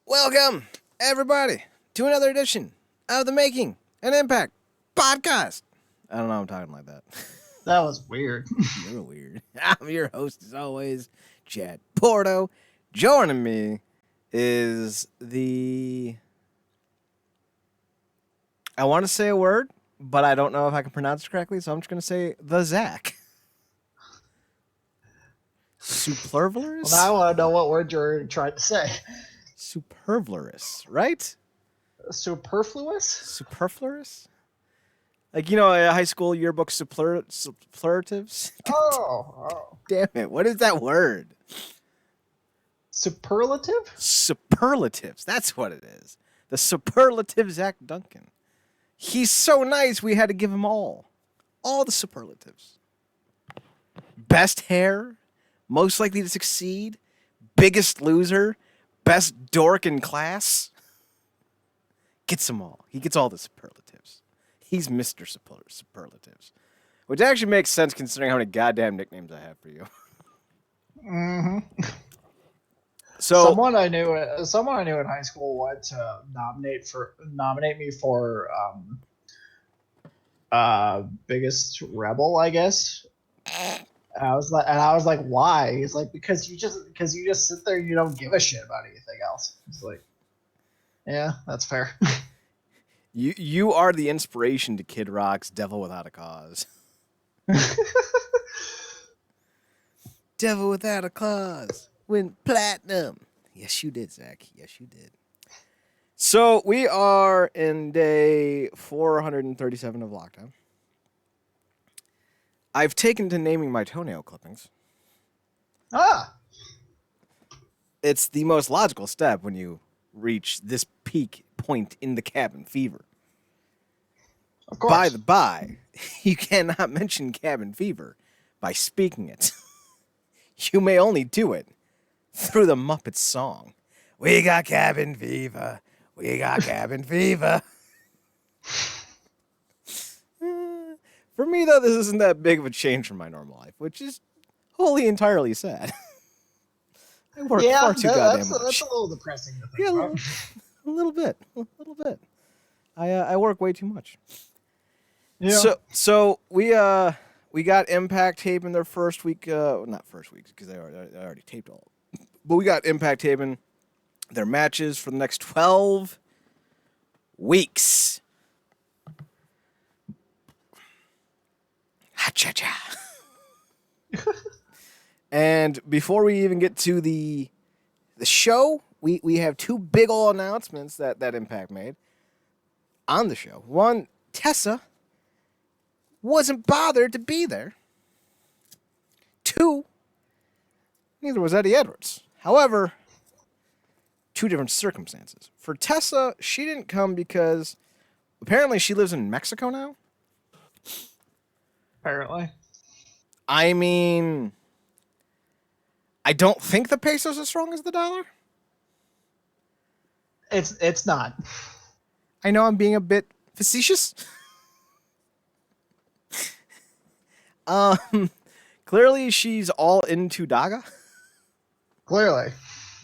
Welcome, everybody, to another edition of the Making an Impact podcast. I don't know, I'm talking like that. That was weird. You're weird. I'm your host, as always, Chad Porto. Joining me is I want to say a word, but I don't know if I can pronounce it correctly, so I'm just going to say the Zach. Superfluous? Well, now I want to know what word you're trying to say. Superfluous, right? Superfluous? Superfluous? Like, you know, a high school yearbook superlatives? Oh. Damn it, what is that word? Superlative? Superlatives, that's what it is. The superlative Zach Duncan. He's so nice, we had to give him all the superlatives. Best hair, most likely to succeed, biggest loser, best dork in class. Gets them all. He gets all the superlatives. He's Mr. Superlatives. Which actually makes sense considering how many goddamn nicknames I have for you. Mm-hmm. So someone I knew in high school wanted to nominate me for biggest rebel, I guess. And I was like, why? He's like, because you just sit there and you don't give a shit about anything else. It's like, yeah, that's fair. You are the inspiration to Kid Rock's Devil Without a Cause. Devil Without a Cause went platinum. Yes, you did, Zach. Yes, you did. So we are in day 437 of lockdown. I've taken to naming my toenail clippings. Ah! It's the most logical step when you reach this peak point in the cabin fever. Of course. By the by, you cannot mention cabin fever by speaking it. You may only do it through the Muppets song. We got cabin fever. We got cabin fever. For me, though, this isn't that big of a change from my normal life, which is wholly entirely sad. I work far too goddamn much. That's a little depressing to think about. A little bit. I work way too much. Yeah. So we got Impact taping their first week. Not first week because I already taped all. But we got Impact taping their matches for the next 12 weeks. Ha-cha-cha. And before we even get to the show, we have two big ol' announcements that Impact made on the show. One, Tessa wasn't bothered to be there. Two, neither was Eddie Edwards. However, two different circumstances. For Tessa, she didn't come because apparently she lives in Mexico now. Apparently. I mean, I don't think the peso's as strong as the dollar. It's not. I know I'm being a bit facetious. Clearly she's all into Daga. Clearly.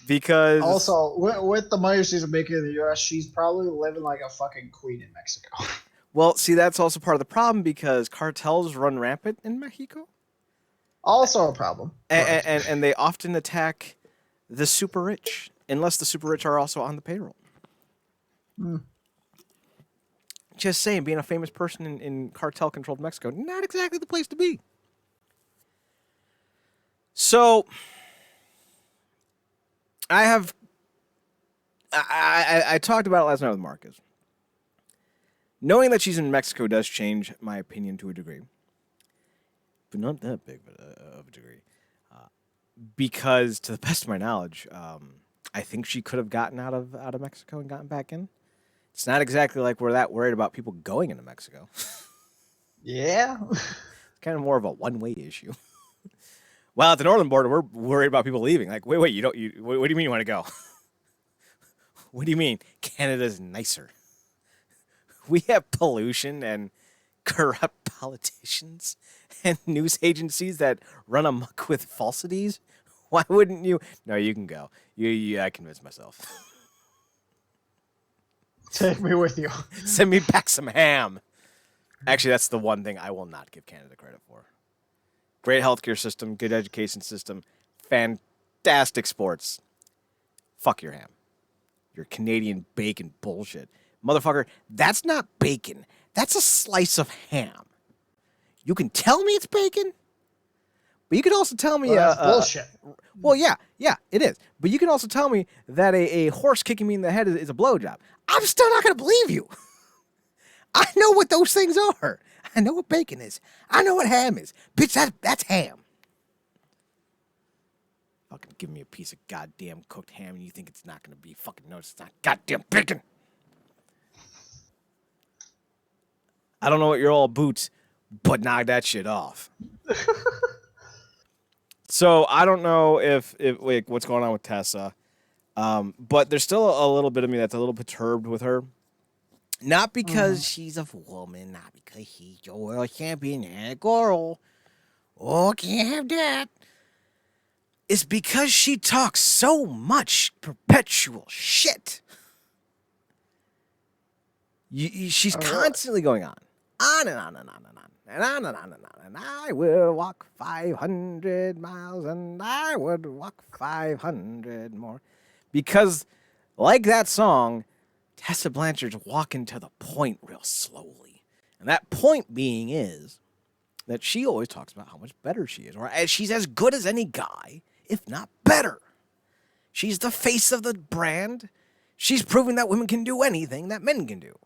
Because also, with the money she's making in the U.S., she's probably living like a fucking queen in Mexico. Well, see, that's also part of the problem because cartels run rampant in Mexico. Also a problem. And they often attack the super rich, unless the super rich are also on the payroll. Just saying, being a famous person in cartel-controlled Mexico, not exactly the place to be. So, I talked about it last night with Marcus. Knowing that she's in Mexico does change my opinion to a degree. But not that big of a degree. Because, to the best of my knowledge, I think she could have gotten out of Mexico and gotten back in. It's not exactly like we're that worried about people going into Mexico. Yeah. It's kind of more of a one-way issue. Well, at the northern border, we're worried about people leaving. Like, wait, what do you mean you want to go? What do you mean? Canada's nicer. We have pollution and corrupt politicians and news agencies that run amok with falsities. Why wouldn't you? No, you can go. I convinced myself. Take me with you. Send me back some ham. Actually, that's the one thing I will not give Canada credit for. Great healthcare system, good education system, fantastic sports. Fuck your ham. Your Canadian bacon bullshit. Motherfucker, that's not bacon. That's a slice of ham. You can tell me it's bacon, but you can also tell me... Well, that's bullshit. Well, yeah, it is. But you can also tell me that a horse kicking me in the head is a blowjob. I'm still not going to believe you. I know what those things are. I know what bacon is. I know what ham is. Bitch, that's ham. Fucking give me a piece of goddamn cooked ham and you think it's not going to be fucking noticed. It's not goddamn bacon. I don't know what you're all boots, but knock that shit off. So I don't know if like what's going on with Tessa, but there's still a little bit of me that's a little perturbed with her. Not because she's a woman, not because she's a world champion and a girl. Oh, can't have that. It's because she talks so much perpetual shit. She's constantly going on and on and on and on and on and on and on. And I will walk 500 miles and I would walk 500 more. Because, like that song, Tessa Blanchard's walking to the point real slowly. And that point being is that she always talks about how much better she is. Or she's as good as any guy, if not better. She's the face of the brand. She's proving that women can do anything that men can do.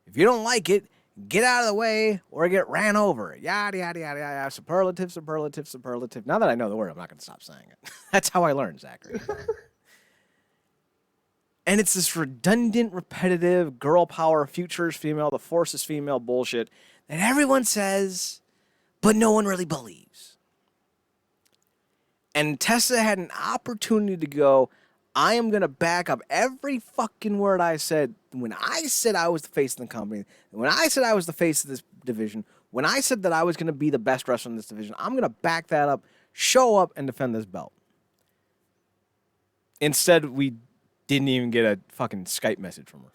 If you don't like it, get out of the way or get ran over. Yada, yada, yada, yada. Superlative, superlative, superlative. Now that I know the word, I'm not going to stop saying it. That's how I learned, Zachary. And it's this redundant, repetitive, girl power, future is female, the force is female bullshit that everyone says, but no one really believes. And Tessa had an opportunity to go, I am going to back up every fucking word I said when I said I was the face of the company, when I said I was the face of this division, when I said that I was going to be the best wrestler in this division. I'm going to back that up, show up, and defend this belt. Instead, we didn't even get a fucking Skype message from her.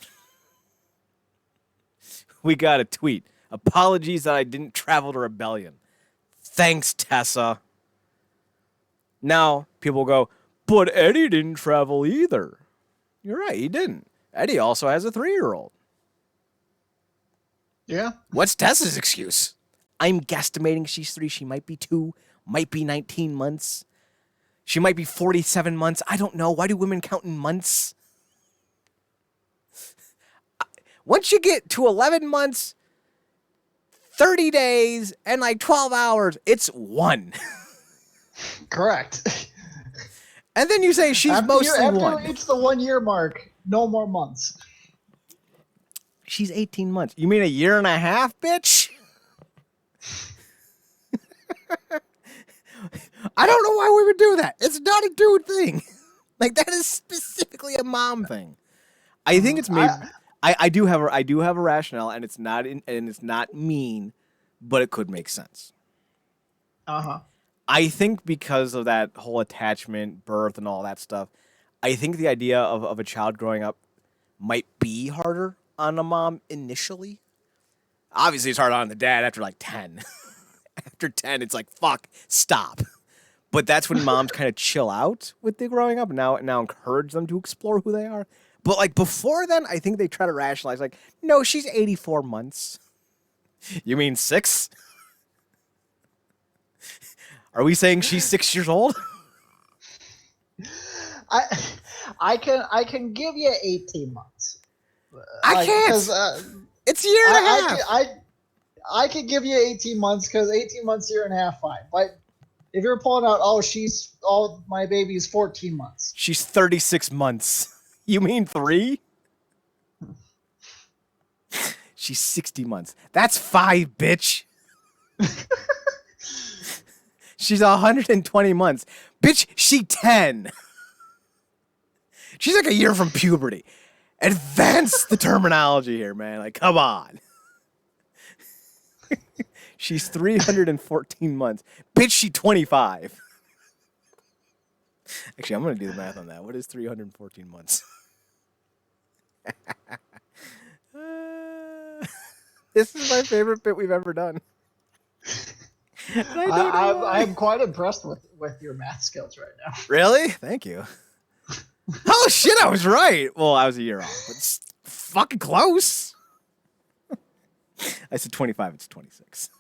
We got a tweet. Apologies that I didn't travel to Rebellion. Thanks, Tessa. Now, people go, but Eddie didn't travel either. You're right, he didn't. Eddie also has a 3-year-old. Yeah. What's Tessa's excuse? I'm guesstimating she's 3. She might be 2, might be 19 months. She might be 47 months. I don't know. Why do women count in months? Once you get to 11 months, 30 days, and like 12 hours, it's 1. Correct. And then you say she's mostly 1. After you reach the 1 year mark, no more months. She's 18 months. You mean a year and a half, bitch? I don't know why we would do that. It's not a dude thing. Like, that is specifically a mom thing. I think it's maybe... I do have a rationale, and it's not mean, but it could make sense. Uh-huh. I think because of that whole attachment, birth, and all that stuff, I think the idea of a child growing up might be harder on a mom initially. Obviously, it's hard on the dad after like 10. After 10, it's like, fuck, stop. But that's when moms kind of chill out with the growing up and now encourage them to explore who they are. But like before then, I think they try to rationalize like, no, she's 84 months. You mean 6? Are we saying she's 6 years old? I can give you 18 months. I can't. It's a year and a half. I could give you 18 months because 18 months, year and a half, fine. But if you're pulling out, my baby's 14 months. She's 36 months. You mean 3? She's 60 months. That's 5, bitch. She's 120 months. Bitch, she 10. She's like a year from puberty. Advance the terminology here, man. Like, come on. She's 314 months. Bitch, she 25. Actually, I'm going to do the math on that. What is 314 months? This is my favorite bit we've ever done. And I don't know why. I'm quite impressed with your math skills right now. Really? Thank you. Oh shit, I was right. Well, I was a year off, but it's fucking close. I said 25, it's 26.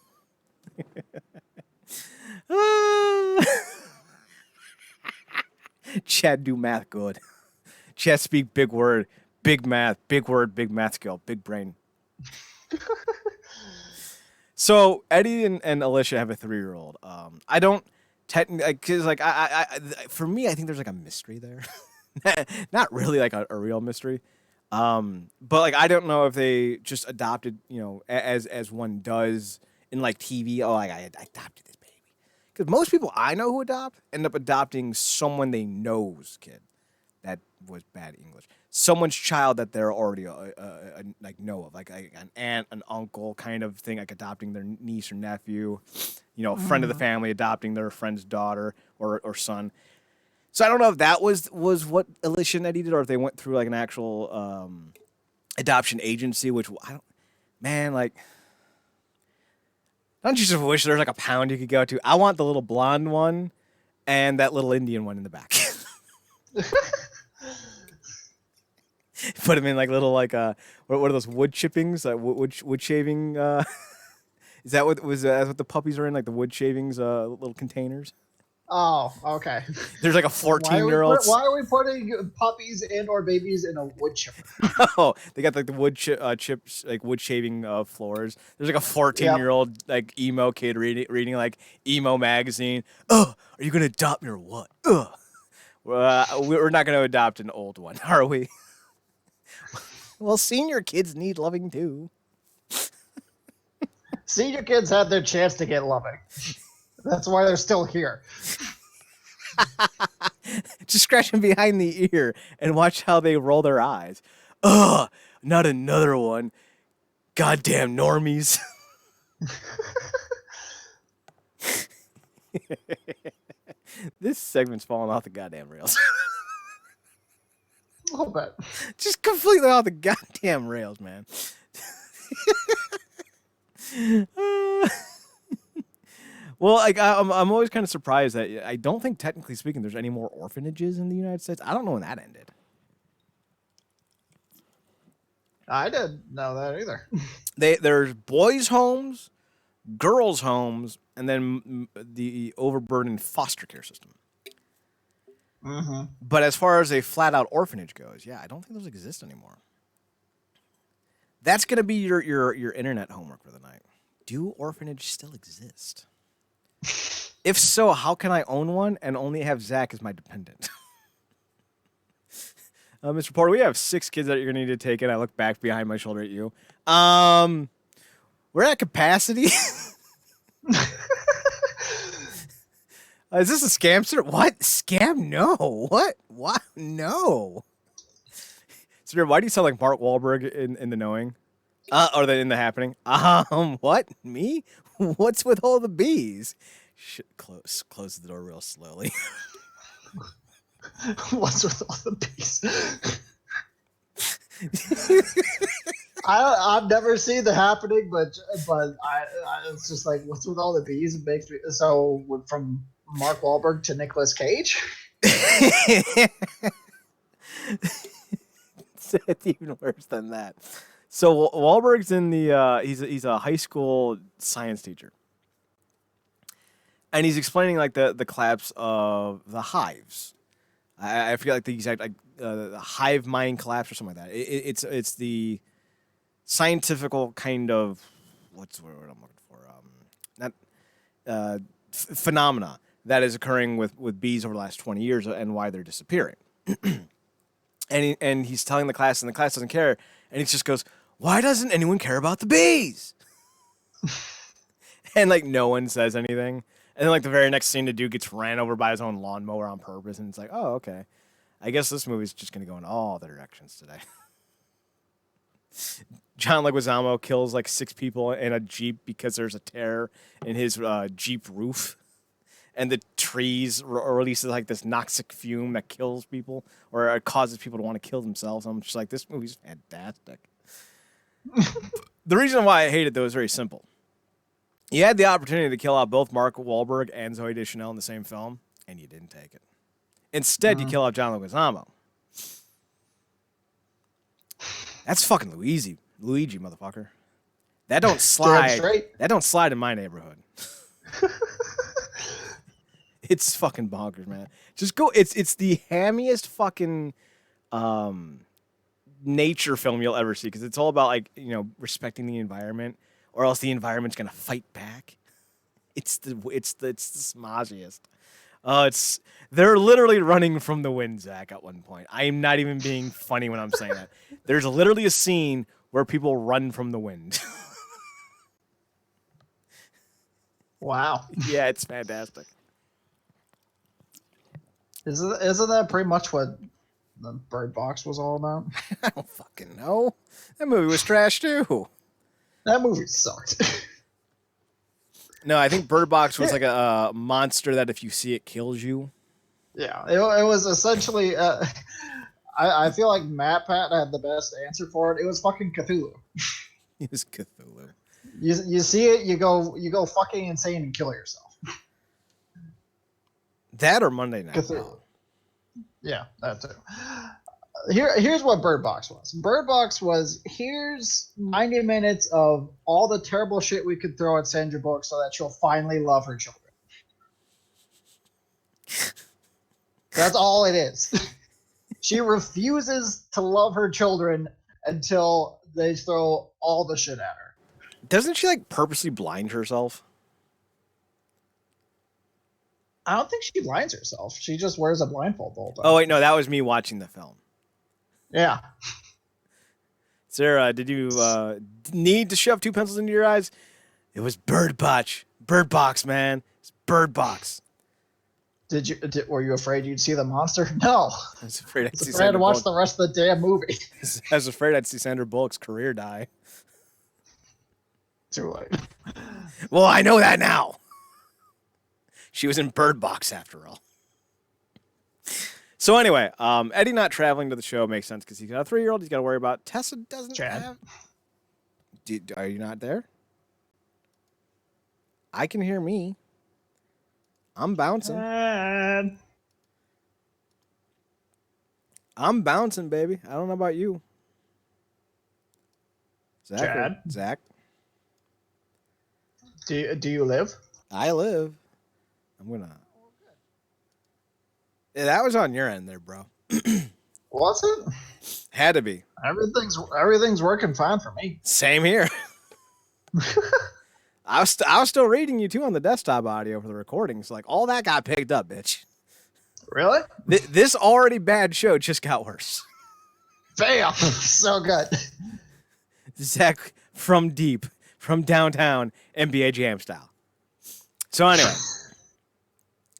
Chad do math good. Chad speak big word, big math, big word, big math skill, big brain. So Eddie and Alicia have a 3-year-old. I don't technically, because like I for me, I think there's like a mystery there. Not really like a real mystery. But like I don't know if they just adopted, as one does in like TV. Oh, like I adopted this baby. Because most people I know who adopt end up adopting someone they know's kid. That was bad English. Someone's child that they're already like know of, like an aunt, an uncle kind of thing, like adopting their niece or nephew. A friend of the family adopting their friend's daughter or son. So I don't know if that was what Alicia and Eddie did, or if they went through like an actual adoption agency. Which like, don't you just wish there was like a pound you could go to? I want the little blonde one and that little Indian one in the back. Put them in like little like what are those wood chippings? Wood shaving. Is that what the puppies are in? Like the wood shavings, little containers. Oh, okay. There's like a 14-year-old. Why are we putting puppies and or babies in a wood chipper? Oh, they got like the wood chips, like wood shaving floors. There's like a 14-year-old like emo kid reading like emo magazine. Oh, are you gonna adopt me or what? We're not gonna adopt an old one, are we? Well, senior kids need loving too. Senior kids had their chance to get loving. That's why they're still here. Just scratch them behind the ear and watch how they roll their eyes. Ugh, not another one. Goddamn normies. This segment's falling off the goddamn rails. A little bit. Just completely off the goddamn rails, man. Well, like I'm always kind of surprised that I don't think, technically speaking, there's any more orphanages in the United States. I don't know when that ended. I didn't know that either. There's boys' homes, girls' homes, and then the overburdened foster care system. Mm-hmm. But as far as a flat-out orphanage goes, yeah, I don't think those exist anymore. That's gonna be your internet homework for the night. Do orphanages still exist? If so, how can I own one and only have Zach as my dependent? Mr. Porter, we have 6 kids that you're gonna need to take in. I look back behind my shoulder at you. We're at capacity. Is this a scamster? What? Scam? No. What? What? No. Sir, why do you sound like Mark Wahlberg in The Knowing? Or in The Happening? What? Me? What's with all the bees? Close the door real slowly. What's with all the bees? I've never seen The Happening, but it's just like, what's with all the bees? It makes me so from Mark Wahlberg to Nicolas Cage. It's even worse than that. So Wahlberg's in the he's a high school science teacher, and he's explaining like the collapse of the hives. I forget like the exact the hive mind collapse or something like that. It's the scientific kind of what's the word I'm looking for? Phenomena that is occurring with bees over the last 20 years and why they're disappearing. And he's telling the class, and the class doesn't care, and he just goes, "Why doesn't anyone care about the bees?" And like no one says anything. And then like the very next scene, the dude gets ran over by his own lawnmower on purpose, and it's like, oh, okay. I guess this movie's just gonna go in all the directions today. John Leguizamo kills like 6 people in a Jeep because there's a tear in his Jeep roof. And the trees releases like this toxic fume that kills people or causes people to want to kill themselves. I'm just like, this movie's fantastic. The reason why I hate it, though, is very simple. You had the opportunity to kill out both Mark Wahlberg and Zooey Deschanel in the same film, and you didn't take it. Instead, you kill out John Leguizamo. That's fucking Luigi, motherfucker. That don't slide. That don't slide in my neighborhood. It's fucking bonkers, man. Just go. It's the hammiest fucking nature film you'll ever see, because it's all about, like, respecting the environment, or else the environment's gonna fight back. It's the smozziest. They're literally running from the wind, Zach, at one point. I am not even being funny when I'm saying that. There's literally a scene where people run from the wind. Wow. Yeah, it's fantastic. Isn't that pretty much what the Bird Box was all about? I don't fucking know. That movie was trash too. That movie sucked. No, I think Bird Box was like a monster that if you see it kills you. Yeah, it was essentially. I feel like Matt Pat had the best answer for it. It was fucking Cthulhu. It was Cthulhu. You see it, you go fucking insane and kill yourself. That or Monday Night. Cthulhu. Yeah, that too. Here's what Bird Box was. Bird Box was, here's 90 minutes of all the terrible shit we could throw at Sandra Bullock so that she'll finally love her children. That's all it is. She refuses to love her children until they throw all the shit at her. Doesn't she, like, purposely blind herself? I don't think she blinds herself. She just wears a blindfold the whole time. Oh, wait, no, that was me watching the film. Yeah. Sarah, did you need to shove 2 pencils into your eyes? It was Bird Box. Bird Box, man. It's Bird Box. Were you afraid you'd see the monster? No. I was afraid I'd see Sandra Bullock. To watch the rest of the damn movie. I was afraid I'd see Sandra Bullock's career die. Too late. Well, I know that now. She was in Bird Box after all. So anyway, Eddie not traveling to the show makes sense because he's got a 3-year-old he's got to worry about. Tessa doesn't have... Are you not there? I can hear me. I'm bouncing. I'm bouncing, baby. I don't know about you. Zach? Do you live? I live. I'm gonna... Yeah, that was on your end there, bro. Was it? Had to be. Everything's working fine for me. Same here. I was still reading you too on the desktop audio for the recordings. Like, all that got picked up, bitch. Really? This already bad show just got worse. Bam! So good. Zach from deep, from downtown, NBA Jam style. So anyway.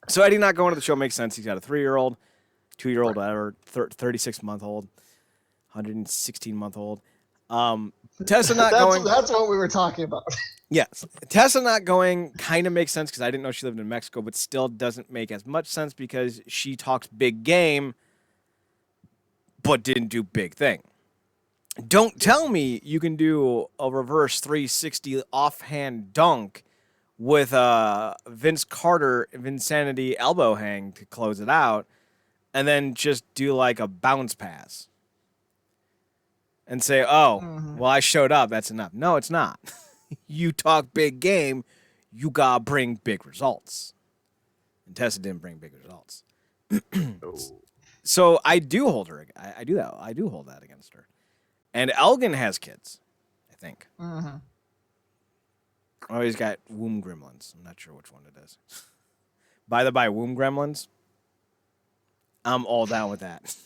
So Eddie not going to the show makes sense. He's got a 3-year-old, 2-year-old, whatever, 36-month-old, 116-month-old. Tessa not going. That's what we were talking about. Yes. Tessa not going kind of makes sense because I didn't know she lived in Mexico, but still doesn't make as much sense because she talks big game, but didn't do big thing. Don't tell me you can do a reverse 360 offhand dunk with Vince Carter, Vinsanity elbow hang to close it out, and then just do like a bounce pass. And say, well, I showed up, that's enough. No, it's not. You talk big game, you gotta bring big results. And Tessa didn't bring big results. So I do hold her. I do that. I do hold that against her. And Elgin has kids, I think. Mm-hmm. Oh, he's got womb gremlins. I'm not sure which one it is. By the by, womb gremlins, I'm all down with that.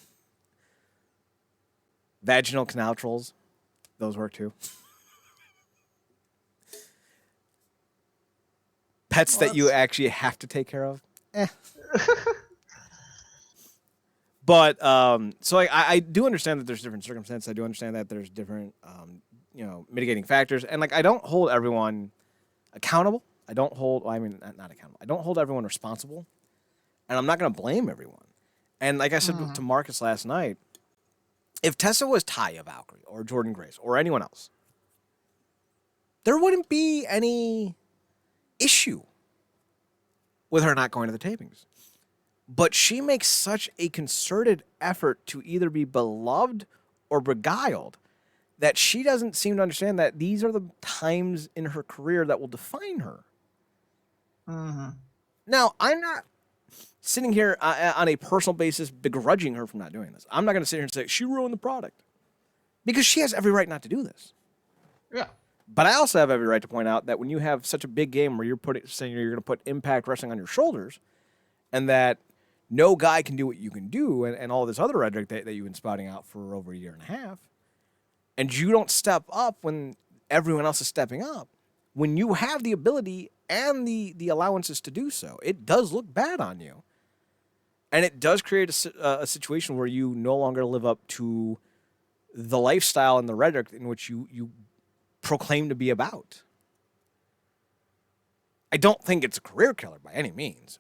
Vaginal canal trolls, those work too. Pets that you actually have to take care of. But so like I do understand that there's different circumstances. I do understand that there's different mitigating factors, and like I don't hold everyone accountable. I don't hold. Well, I mean, not accountable. I don't hold everyone responsible, and I'm not going to blame everyone. And like I said to Marcus last night, if Tessa was Taya Valkyrie or Jordan Grace or anyone else, there wouldn't be any issue with her not going to the tapings. But she makes such a concerted effort to either be beloved or beguiled that she doesn't seem to understand that these are the times in her career that will define her. Mm-hmm. Now, I'm not sitting here on a personal basis begrudging her from not doing this. I'm not going to sit here and say she ruined the product, because she has every right not to do this. Yeah. But I also have every right to point out that when you have such a big game where you're saying you're going to put Impact Wrestling on your shoulders, and that no guy can do what you can do, and all this other rhetoric that you've been spouting out for over a year and a half, and you don't step up when everyone else is stepping up, when you have the ability and the allowances to do so, it does look bad on you. And it does create a situation where you no longer live up to the lifestyle and the rhetoric in which you proclaim to be about. I don't think it's a career killer by any means,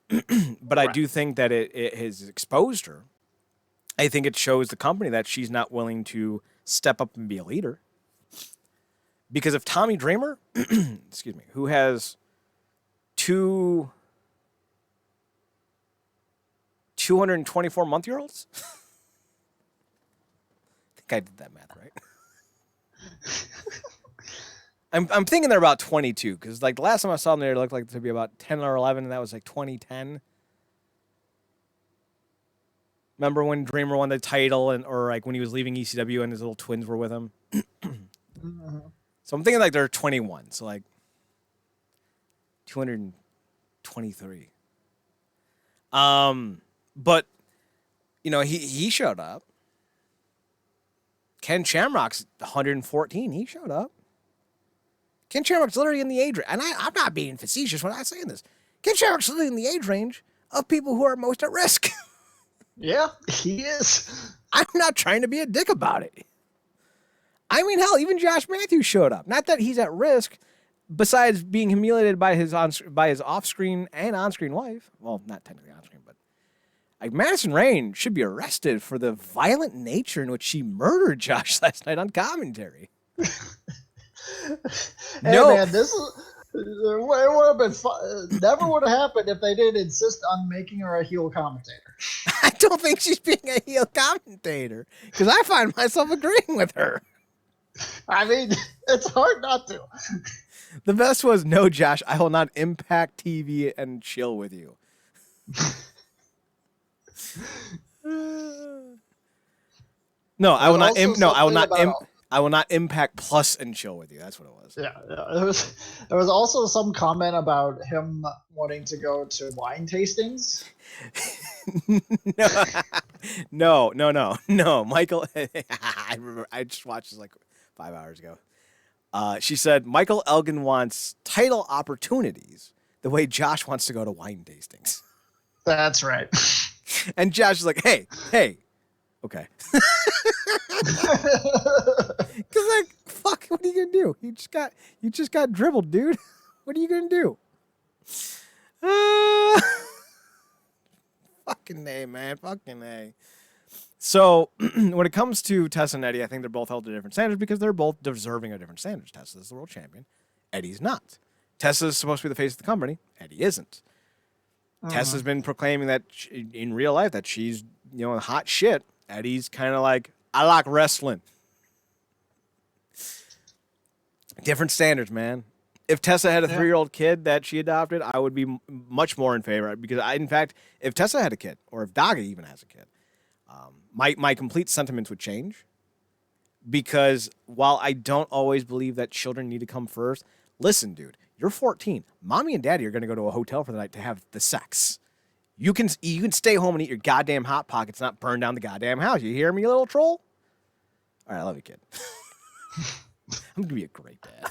but I do think that it has exposed her. I think it shows the company that she's not willing to step up and be a leader. Because if Tommy Dreamer, excuse me, who has 224-month-year-olds? I think I did that math right. I'm thinking they're about 22, because like the last time I saw them, they looked like to be about 10 or 11, and that was like 2010. Remember when Dreamer won the title, or like when he was leaving ECW and his little twins were with him? Mm-hmm. So I'm thinking like they're 21, so like 223. But you know, he showed up. Ken Shamrock's 114. He showed up. Ken Shamrock's literally in the age range, and I'm not being facetious when I'm saying this. Ken Shamrock's literally in the age range of people who are most at risk. Yeah, he is. I'm not trying to be a dick about it. I mean, hell, even Josh Matthews showed up. Not that he's at risk, besides being humiliated by his off-screen and on-screen wife. Well, not technically on-screen, but like Madison Rayne should be arrested for the violent nature in which she murdered Josh last night on commentary. Hey, No, man, this is. It would have been fun. Never would have happened if they didn't insist on making her a heel commentator. I don't think she's being a heel commentator, because I find myself agreeing with her. I mean, it's hard not to. The best was, no, Josh, I will not Impact TV and chill with you. No, I will not. I will not Impact Plus and chill with you. That's what it was. Yeah. There was also some comment about him wanting to go to wine tastings. No. Michael, I remember. I just watched this like 5 hours ago. She said Michael Elgin wants title opportunities the way Josh wants to go to wine tastings. That's right. And Josh is like, hey, okay. Because like, fuck, what are you gonna do? You just got dribbled, dude. What are you gonna do? Fucking A, man. Fucking A. So when it comes to Tessa and Eddie, I think they're both held to different standards because they're both deserving of different standards. Tessa's the world champion. Eddie's not. Tessa's supposed to be the face of the company. Eddie isn't. Tessa's been proclaiming that in real life that she's, hot shit. Eddie's kind of like, I like wrestling. Different standards, man. If Tessa had a 3-year-old kid that she adopted, I would be much more in favor. Because in fact, if Tessa had a kid, or if Daga even has a kid, my complete sentiments would change. Because while I don't always believe that children need to come first, listen, dude, you're 14. Mommy and daddy are going to go to a hotel for the night to have the sex. You can stay home and eat your goddamn Hot Pockets, not burn down the goddamn house. You hear me, you little troll? All right, I love you, kid. I'm going to be a great dad.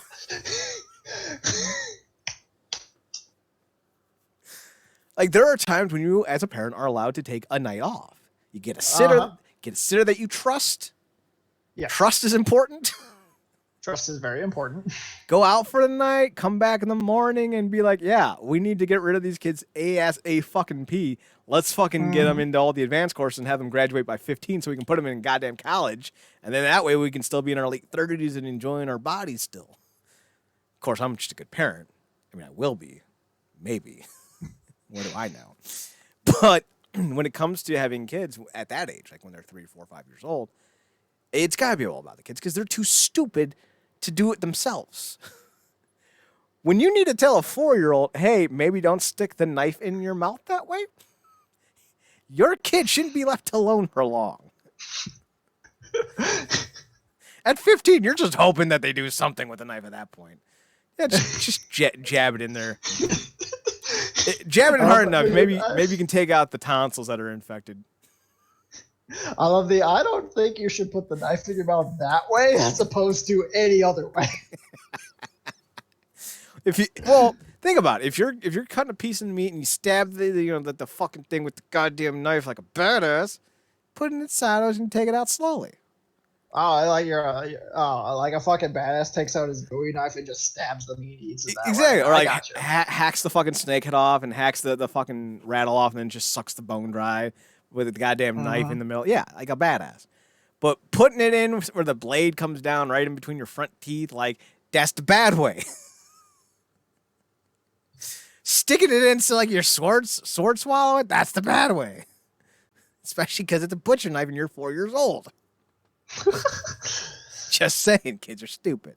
Like, there are times when you, as a parent, are allowed to take a night off. You get a sitter, that you trust. Yeah. Trust is important. Trust is very important. Go out for the night, come back in the morning, and be like, yeah, we need to get rid of these kids ASAP. Let's fucking get them into all the advanced courses and have them graduate by 15 so we can put them in goddamn college. And then that way we can still be in our late 30s and enjoying our bodies still. Of course, I'm just a good parent. I mean, I will be. Maybe. What do I know? But when it comes to having kids at that age, like when they're 3, 4, 5 years old, it's got to be all about the kids because they're too stupid to do it themselves. When you need to tell a 4-year-old, hey, maybe don't stick the knife in your mouth that way, your kid shouldn't be left alone for long. At 15, you're just hoping that they do something with the knife at that point. Yeah, just jab it in there. Jab it in hard enough. Maybe you can take out the tonsils that are infected. I love I don't think you should put the knife in your mouth that way as opposed to any other way. Think about it. If you're cutting a piece of meat and you stab the fucking thing with the goddamn knife like a badass, put it in its sideways and take it out slowly. Oh, like like a fucking badass takes out his Bowie knife and just stabs the meat, eats it that exactly, way. Or like hacks the fucking snake head off and hacks the fucking rattle off and then just sucks the bone dry with the goddamn knife in the middle. Yeah, like a badass. But putting it in where the blade comes down right in between your front teeth, like that's the bad way. Sticking it into like your sword swallow it, that's the bad way. Especially because it's a butcher knife and you're 4 years old. Just saying, kids are stupid.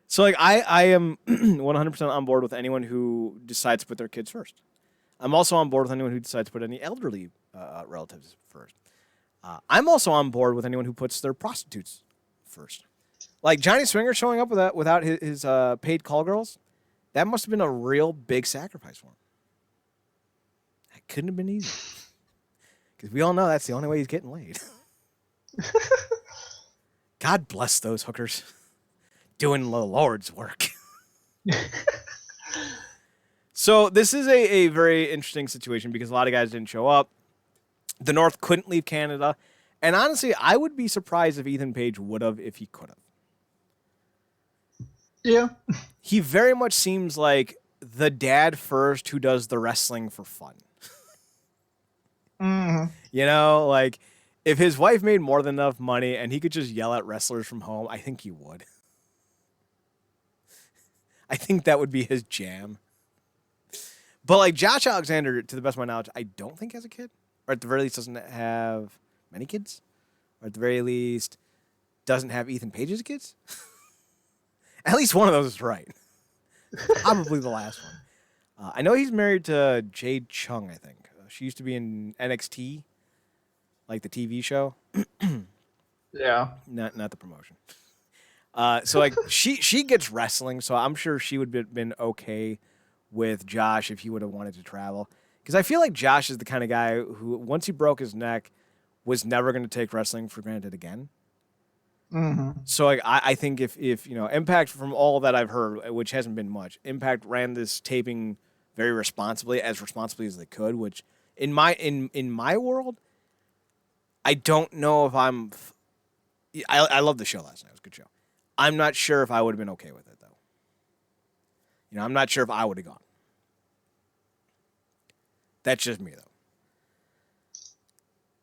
So like I am 100% on board with anyone who decides to put their kids first. I'm also on board with anyone who decides to put any elderly relatives first. I'm also on board with anyone who puts their prostitutes first. Like Johnny Swinger showing up without his paid call girls, that must have been a real big sacrifice for him. That couldn't have been easy. Because we all know that's the only way he's getting laid. God bless those hookers doing the Lord's work. So this is a very interesting situation because a lot of guys didn't show up. The North couldn't leave Canada. And honestly, I would be surprised if Ethan Page would have if he could have. Yeah. He very much seems like the dad first who does the wrestling for fun. Mm-hmm. You know, like if his wife made more than enough money and he could just yell at wrestlers from home, I think he would. I think that would be his jam. But like Josh Alexander, to the best of my knowledge, I don't think has a kid. Or at the very least doesn't have many kids. Or at the very least doesn't have Ethan Page's kids. At least one of those is right. Probably the last one. I know he's married to Jade Chung, I think. She used to be in NXT, like the TV show. Yeah. Not the promotion. So like she gets wrestling, so I'm sure she would have been okay with Josh if he would have wanted to travel. Because I feel like Josh is the kind of guy who, once he broke his neck, was never going to take wrestling for granted again. Mm-hmm. So like I think if Impact, from all that I've heard, which hasn't been much, Impact ran this taping very responsibly as they could, which in my world, I don't know if I love the show last night. It was a good show. I'm not sure if I would have been okay with it though. I'm not sure if I would have gone. That's just me though.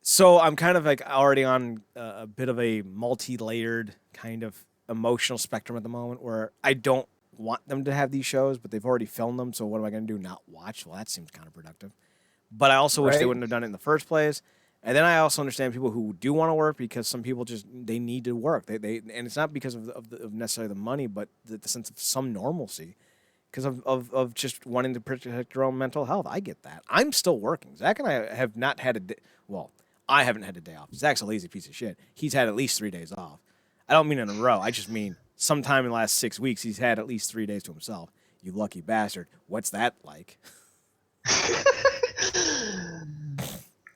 So I'm kind of like already on a bit of a multi-layered kind of emotional spectrum at the moment where I don't want them to have these shows, but they've already filmed them. So what am I going to do? Not watch? Well, that seems counterproductive. But I also wish they wouldn't have done it in the first place. And then I also understand people who do want to work because some people they need to work. And it's not because of necessarily the money, but the sense of some normalcy. Because of just wanting to protect your own mental health. I get that. I'm still working. Zach and I have not had a day. Well, I haven't had a day off. Zach's a lazy piece of shit. He's had at least 3 days off. I don't mean in a row. I just mean sometime in the last 6 weeks, he's had at least 3 days to himself. You lucky bastard. What's that like?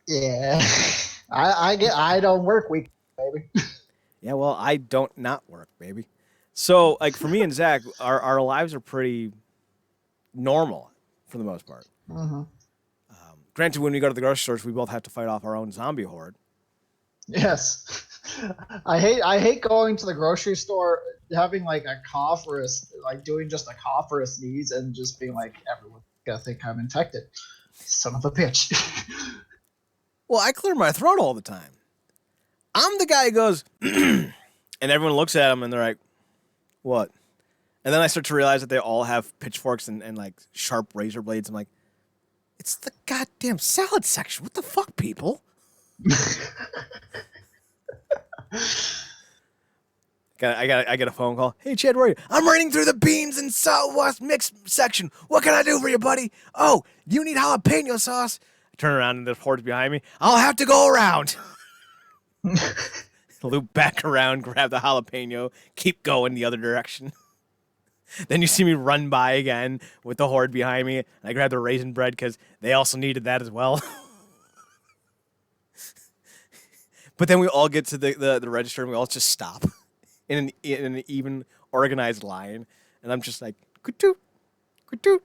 Yeah. I don't work week, baby. Yeah, well, I don't not work, baby. So, like, for me and Zach, our lives are pretty normal for the most part. Mm-hmm. Granted, when we go to the grocery stores, we both have to fight off our own zombie horde. Yes. I hate going to the grocery store, having like a cough or doing just a cough or a sneeze and just being like, everyone's gonna think I'm infected. Son of a bitch. Well, I clear my throat all the time. I'm the guy who goes, and everyone looks at him and they're like, what? And then I start to realize that they all have pitchforks and like sharp razor blades. I'm like, it's the goddamn salad section. What the fuck, people? I get a phone call. Hey, Chad, where are you? I'm running through the beans and Southwest mix section. What can I do for you, buddy? Oh, you need jalapeno sauce? I turn around and the horde's behind me. I'll have to go around. Loop back around, grab the jalapeno, keep going the other direction. Then you see me run by again with the horde behind me. And I grab the raisin bread because they also needed that as well. But then we all get to the register and we all just stop in an even organized line. And I'm just like, kutu, kutu.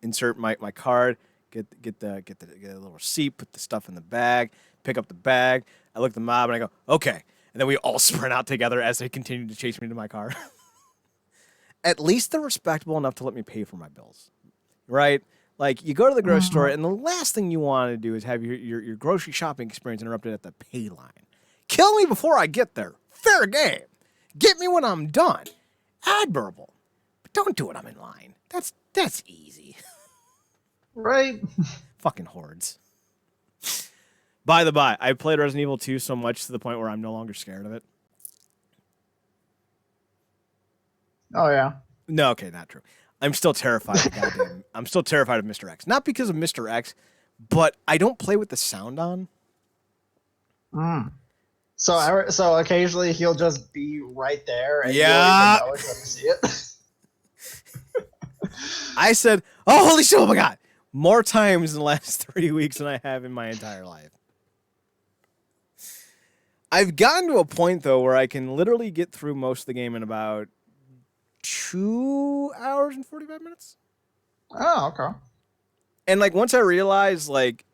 Insert my card, get a little receipt, put the stuff in the bag, pick up the bag. I look at the mob and I go, okay. And then we all sprint out together as they continue to chase me to my car. At least they're respectable enough to let me pay for my bills, right? Like, you go to the grocery store, and the last thing you want to do is have your grocery shopping experience interrupted at the pay line. Kill me before I get there. Fair game. Get me when I'm done. Admirable. But don't do it when I'm in line. That's easy. Right? Fucking hordes. By the by, I played Resident Evil 2 so much to the point where I'm no longer scared of it. Oh, yeah. No, okay, not true. I'm still terrified of I'm still terrified of Mr. X. Not because of Mr. X, but I don't play with the sound on. So occasionally he'll just be right there and yeah. you don't even know until you see it. I said, oh, holy shit, oh my God. More times in the last 3 weeks than I have in my entire life. I've gotten to a point, though, where I can literally get through most of the game in about 2 hours and 45 minutes. Oh, okay. And like once I realized like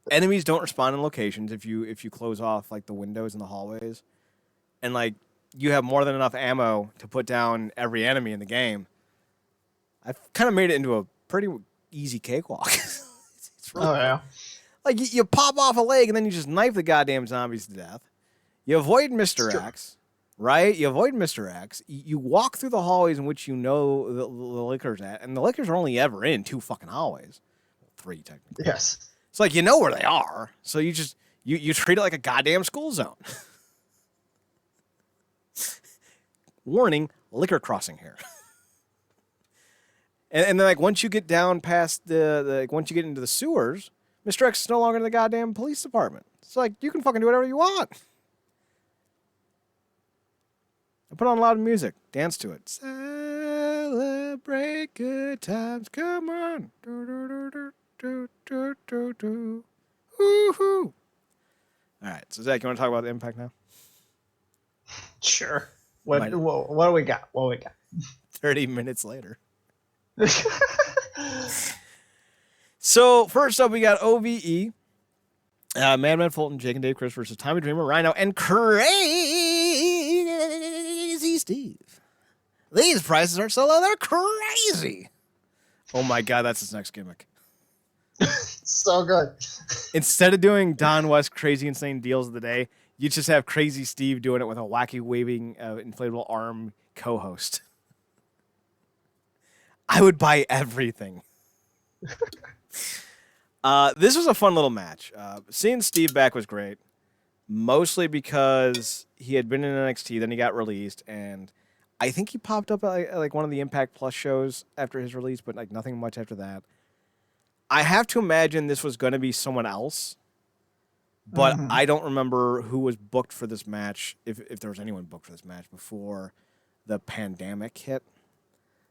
enemies don't respond in locations if you close off like the windows in the hallways, and like you have more than enough ammo to put down every enemy in the game, I've kind of made it into a pretty easy cakewalk. It's really like you pop off a leg and then you just knife the goddamn zombies to death. You avoid Mr. X. Right? You avoid Mr. X. You walk through the hallways in which you know the liquor's at, and the liquors are only ever in 2 fucking hallways. 3, technically. Yes. It's like you know where they are, so you just you treat it like a goddamn school zone. Warning, liquor crossing here. and then like once you get down past once you get into the sewers, Mr. X is no longer in the goddamn police department. It's like you can fucking do whatever you want. I put on loud music. Dance to it. Celebrate good times. Come on. Do, do, do, do, do, do, do, do. Woo-hoo. All right. So, Zach, you want to talk about the impact now? Sure. What do we got? 30 minutes later. So, first up, we got OVE. Madman Fulton, Jake and Dave Chris versus Tommy Dreamer, Rhino, and Crazy Steve. These prices are so low, they're crazy. Oh my God, that's his next gimmick. So good. Instead of doing Don West crazy insane deals of the day, you just have Crazy Steve doing it with a wacky waving inflatable arm co-host. I would buy everything. This was a fun little match. Seeing Steve back was great, mostly because he had been in NXT, then he got released, and I think he popped up at like one of the Impact Plus shows after his release, but like nothing much after that. I have to imagine this was going to be someone else, but I don't remember who was booked for this match, if there was anyone booked for this match before the pandemic hit.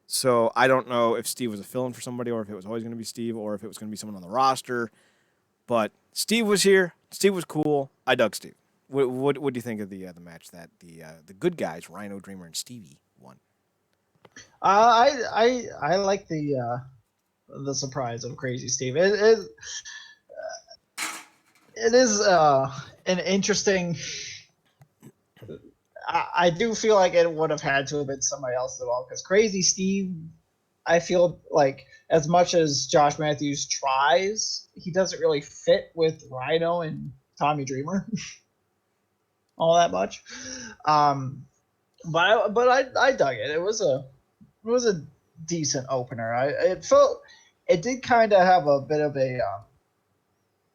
So I don't know if Steve was a fill-in for somebody or if it was always going to be Steve or if it was going to be someone on the roster. But Steve was here. Steve was cool. I dug Steve. What do you think of the match that the good guys, Rhino, Dreamer, and Stevie won? I like the surprise of Crazy Steve. It is an interesting. I do feel like it would have had to have been somebody else as well, because Crazy Steve, I feel like as much as Josh Matthews tries, he doesn't really fit with Rhino and Tommy Dreamer all that much. But I dug it. It was a a decent opener. It did kind of have a bit of a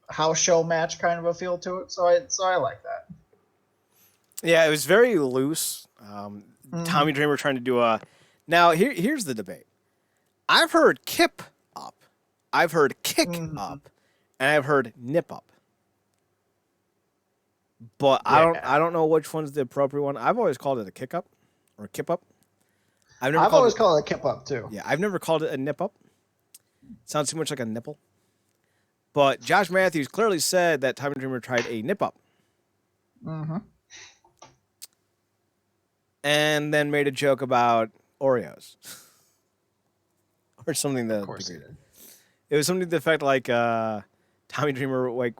house show match kind of a feel to it, so I like that. Yeah, it was very loose. Tommy Mm-hmm. Dreamer trying to do a. Now here's the debate. I've heard kip up, I've heard kick Mm-hmm. up, and I've heard nip up. But Yeah, I don't know which one's the appropriate one. I've always called it a kick up or kip up. I've never I've called always it. called it kip up too. Yeah, I've never called it a nip up. Sounds too much like a nipple. But Josh Matthews clearly said that Tommy Dreamer tried a nip up Mm-hmm. and then made a joke about Oreos or something Of that course he did. it was something to the effect like Tommy Dreamer like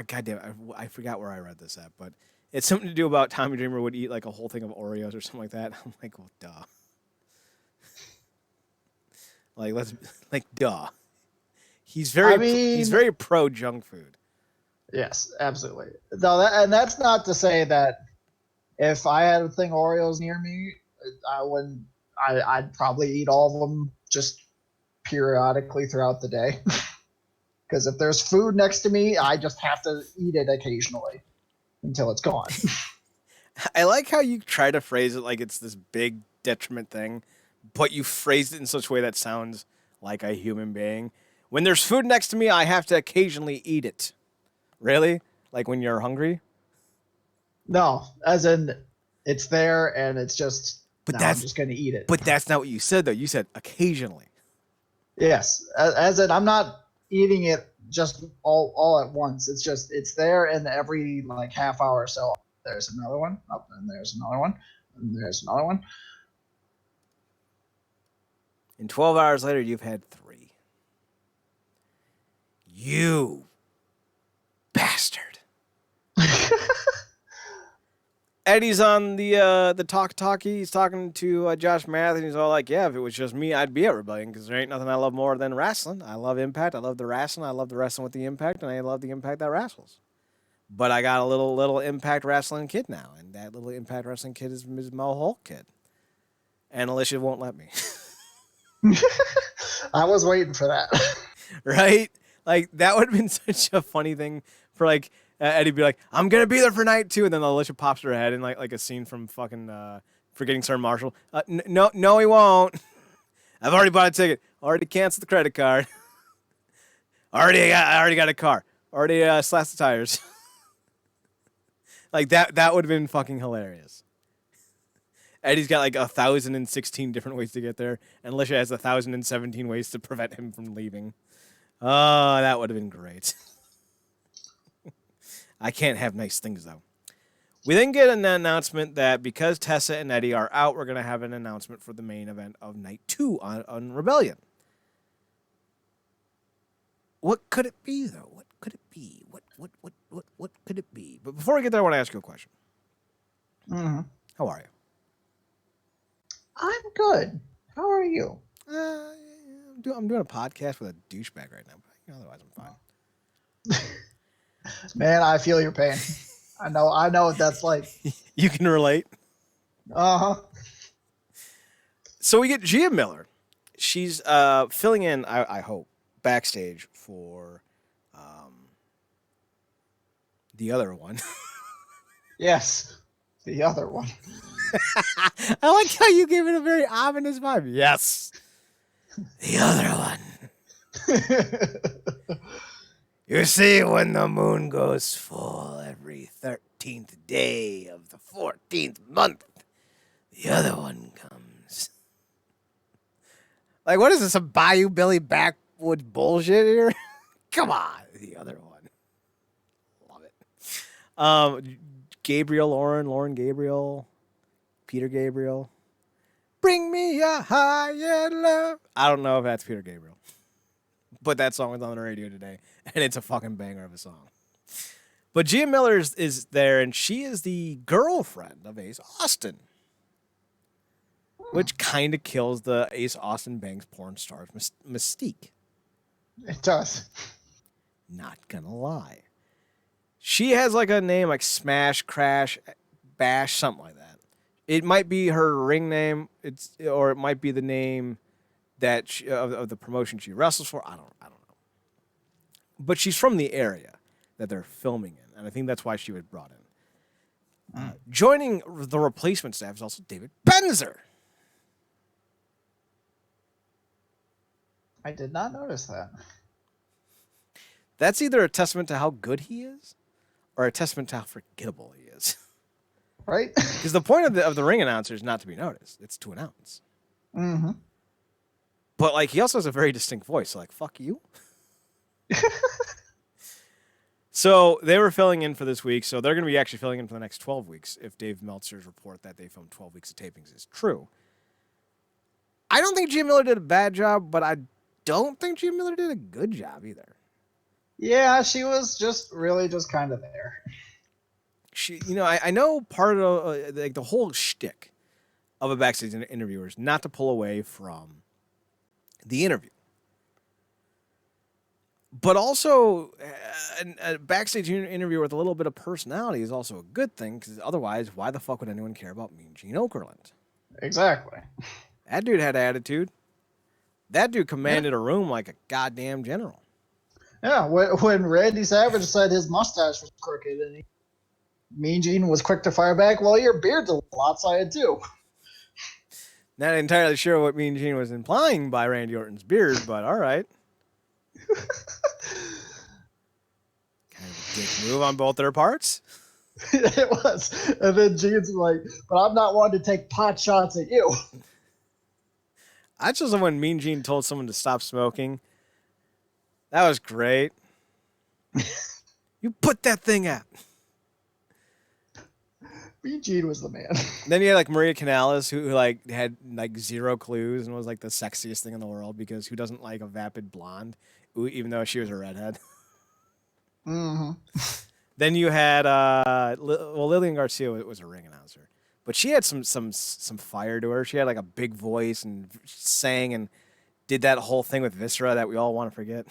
goddamn I forgot where I read this at, but it's something to do about Tommy Dreamer would eat like a whole thing of Oreos or something like that. I'm like, well, duh. Like let's like duh. He's I he's mean, very pro junk food. yes, absolutely. No, and that's not to say that if I had a thing Oreos near me, I wouldn't. I'd probably eat all of them just periodically throughout the day. Because if there's food next to me, I just have to eat it occasionally until it's gone. I like how you try to phrase it like it's this big detriment thing, but you phrased it in such a way that sounds like a human being. When there's food next to me, I have to occasionally eat it. Really? Like when you're hungry? No, as in it's there and it's just But now I'm that's just going to eat it. but that's not what you said though. You said occasionally. Yes, as in I'm not eating it just all at once. It's just it's there, and every like half hour or so, there's another one up, and there's another one, and there's another one. And 12 hours later, you've had 3. You bastard. Eddie's on the talkie. He's talking to Josh Math, and he's all like, "Yeah, if it was just me, I'd be at Rebellion because there ain't nothing I love more than wrestling. I love Impact. I love the wrestling. I love the wrestling with the Impact, and I love the Impact that wrestles. But I got a little Impact wrestling kid now, and that little Impact wrestling kid is Ms. Mel Hulk kid, and Alicia won't let me, I was waiting for that. right? Like that would have been such a funny thing for like Eddie be like, I'm gonna be there for night 2, and then Alicia pops her head in like a scene from fucking Forgetting Sarah Marshall. No, he won't. I've already bought a ticket. Already canceled the credit card. I already got a car. Already slashed the tires. Like that would have been fucking hilarious. Eddie's got like 1,016 different ways to get there, and Alicia has 1,017 ways to prevent him from leaving. Oh, that would have been great. I can't have nice things, though. We then get an announcement that because Tessa and Eddie are out, we're going to have an announcement for the main event of Night 2 on Rebellion. What could it be, though? What could it be? What could it be? But before we get there, I want to ask you a question. Mm-hmm. How are you? I'm good. How are you? I'm doing a podcast with a douchebag right now, but otherwise I'm fine. Man, I feel your pain. I know what that's like. You can relate. Uh-huh. So we get Gia Miller. She's filling in, I hope, backstage for the other one. Yes. The other one. I like how you gave it a very ominous vibe. Yes. The other one. You see, when the moon goes full every 13th day of the 14th month, the other one comes. Like, what is this, a Bayou Billy backwoods bullshit here? Come on, the other one. Love it. Gabriel Lauren Gabriel, Peter Gabriel. Bring me a higher love. I don't know if that's Peter Gabriel, but that song was on the radio today, and it's a fucking banger of a song. But Gia Miller is there, and she is the girlfriend of Ace Austin, which kind of kills the Ace Austin Banks porn star's mystique. It does. Not gonna lie. She has like a name like Smash, Crash, Bash, something like that. It might be her ring name. Or it might be the name that of the promotion she wrestles for. I don't know. But she's from the area that they're filming in, and I think that's why she was brought in. Joining the replacement staff is also David Benzer. I did not notice that. That's either a testament to how good he is, or a testament to how forgettable he is. Right? Because the point of the ring announcer is not to be noticed; it's to announce. Mm-hmm. But like, he also has a very distinct voice. So like, fuck you. So they were filling in for this week. So they're going to be actually filling in for the next 12 weeks if Dave Meltzer's report that they filmed 12 weeks of tapings is true. I don't think Gia Miller did a bad job, but I don't think Gia Miller did a good job either. Yeah, she was just really just kind of there. She, I know part of like the whole shtick of a backstage interviewer is not to pull away from the interview. But also, a backstage interview with a little bit of personality is also a good thing, because otherwise, why the fuck would anyone care about Mean Gene Okerlund? Exactly. That dude had attitude. That dude commanded a room like a goddamn general. Yeah, when Randy Savage said his mustache was crooked and Mean Gene was quick to fire back, well, your beard's a little lopsided too. Not entirely sure what Mean Gene was implying by Randy Orton's beard, but all right. Kind of a dick move on both their parts. It was. And then Gene's like, but I'm not one to take pot shots at you. I just love when Mean Gene told someone to stop smoking. That was great. You put that thing out. Mean Gene was the man. Then you had like Maria Kanellis, who like had like zero clues and was like the sexiest thing in the world, because who doesn't like a vapid blonde, even though she was a redhead? Mm-hmm. Then you had Lillian Garcia was a ring announcer, but she had some fire to her. She had like a big voice and sang and did that whole thing with Viscera that we all want to forget.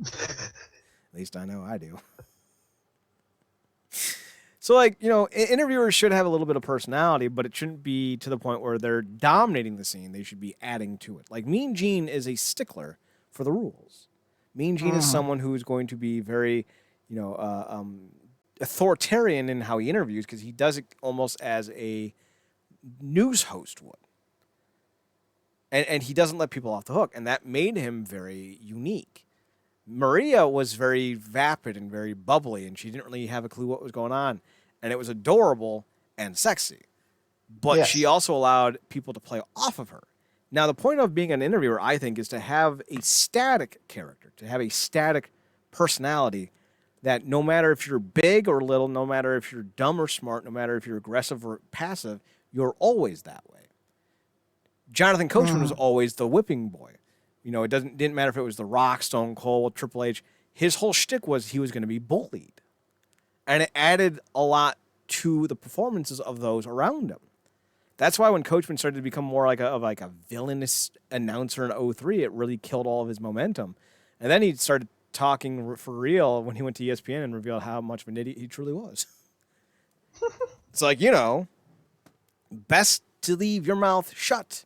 At least I know I do. So, like, interviewers should have a little bit of personality, but it shouldn't be to the point where they're dominating the scene. They should be adding to it. Like, Mean Gene is a stickler for the rules. Mean Gene is someone who is going to be very, authoritarian in how he interviews, because he does it almost as a news host would. And he doesn't let people off the hook, and that made him very unique. Maria was very vapid and very bubbly, and she didn't really have a clue what was going on. And it was adorable and sexy. But she also allowed people to play off of her. Now, the point of being an interviewer, I think, is to have a static character, to have a static personality that no matter if you're big or little, no matter if you're dumb or smart, no matter if you're aggressive or passive, you're always that way. Jonathan Coachman was always the whipping boy. It didn't matter if it was The Rock, Stone Cold, Triple H. His whole shtick was he was going to be bullied. And it added a lot to the performances of those around him. That's why when Coachman started to become more like a villainous announcer in 03, it really killed all of his momentum. And then he started talking for real when he went to ESPN and revealed how much of an idiot he truly was. It's like, best to leave your mouth shut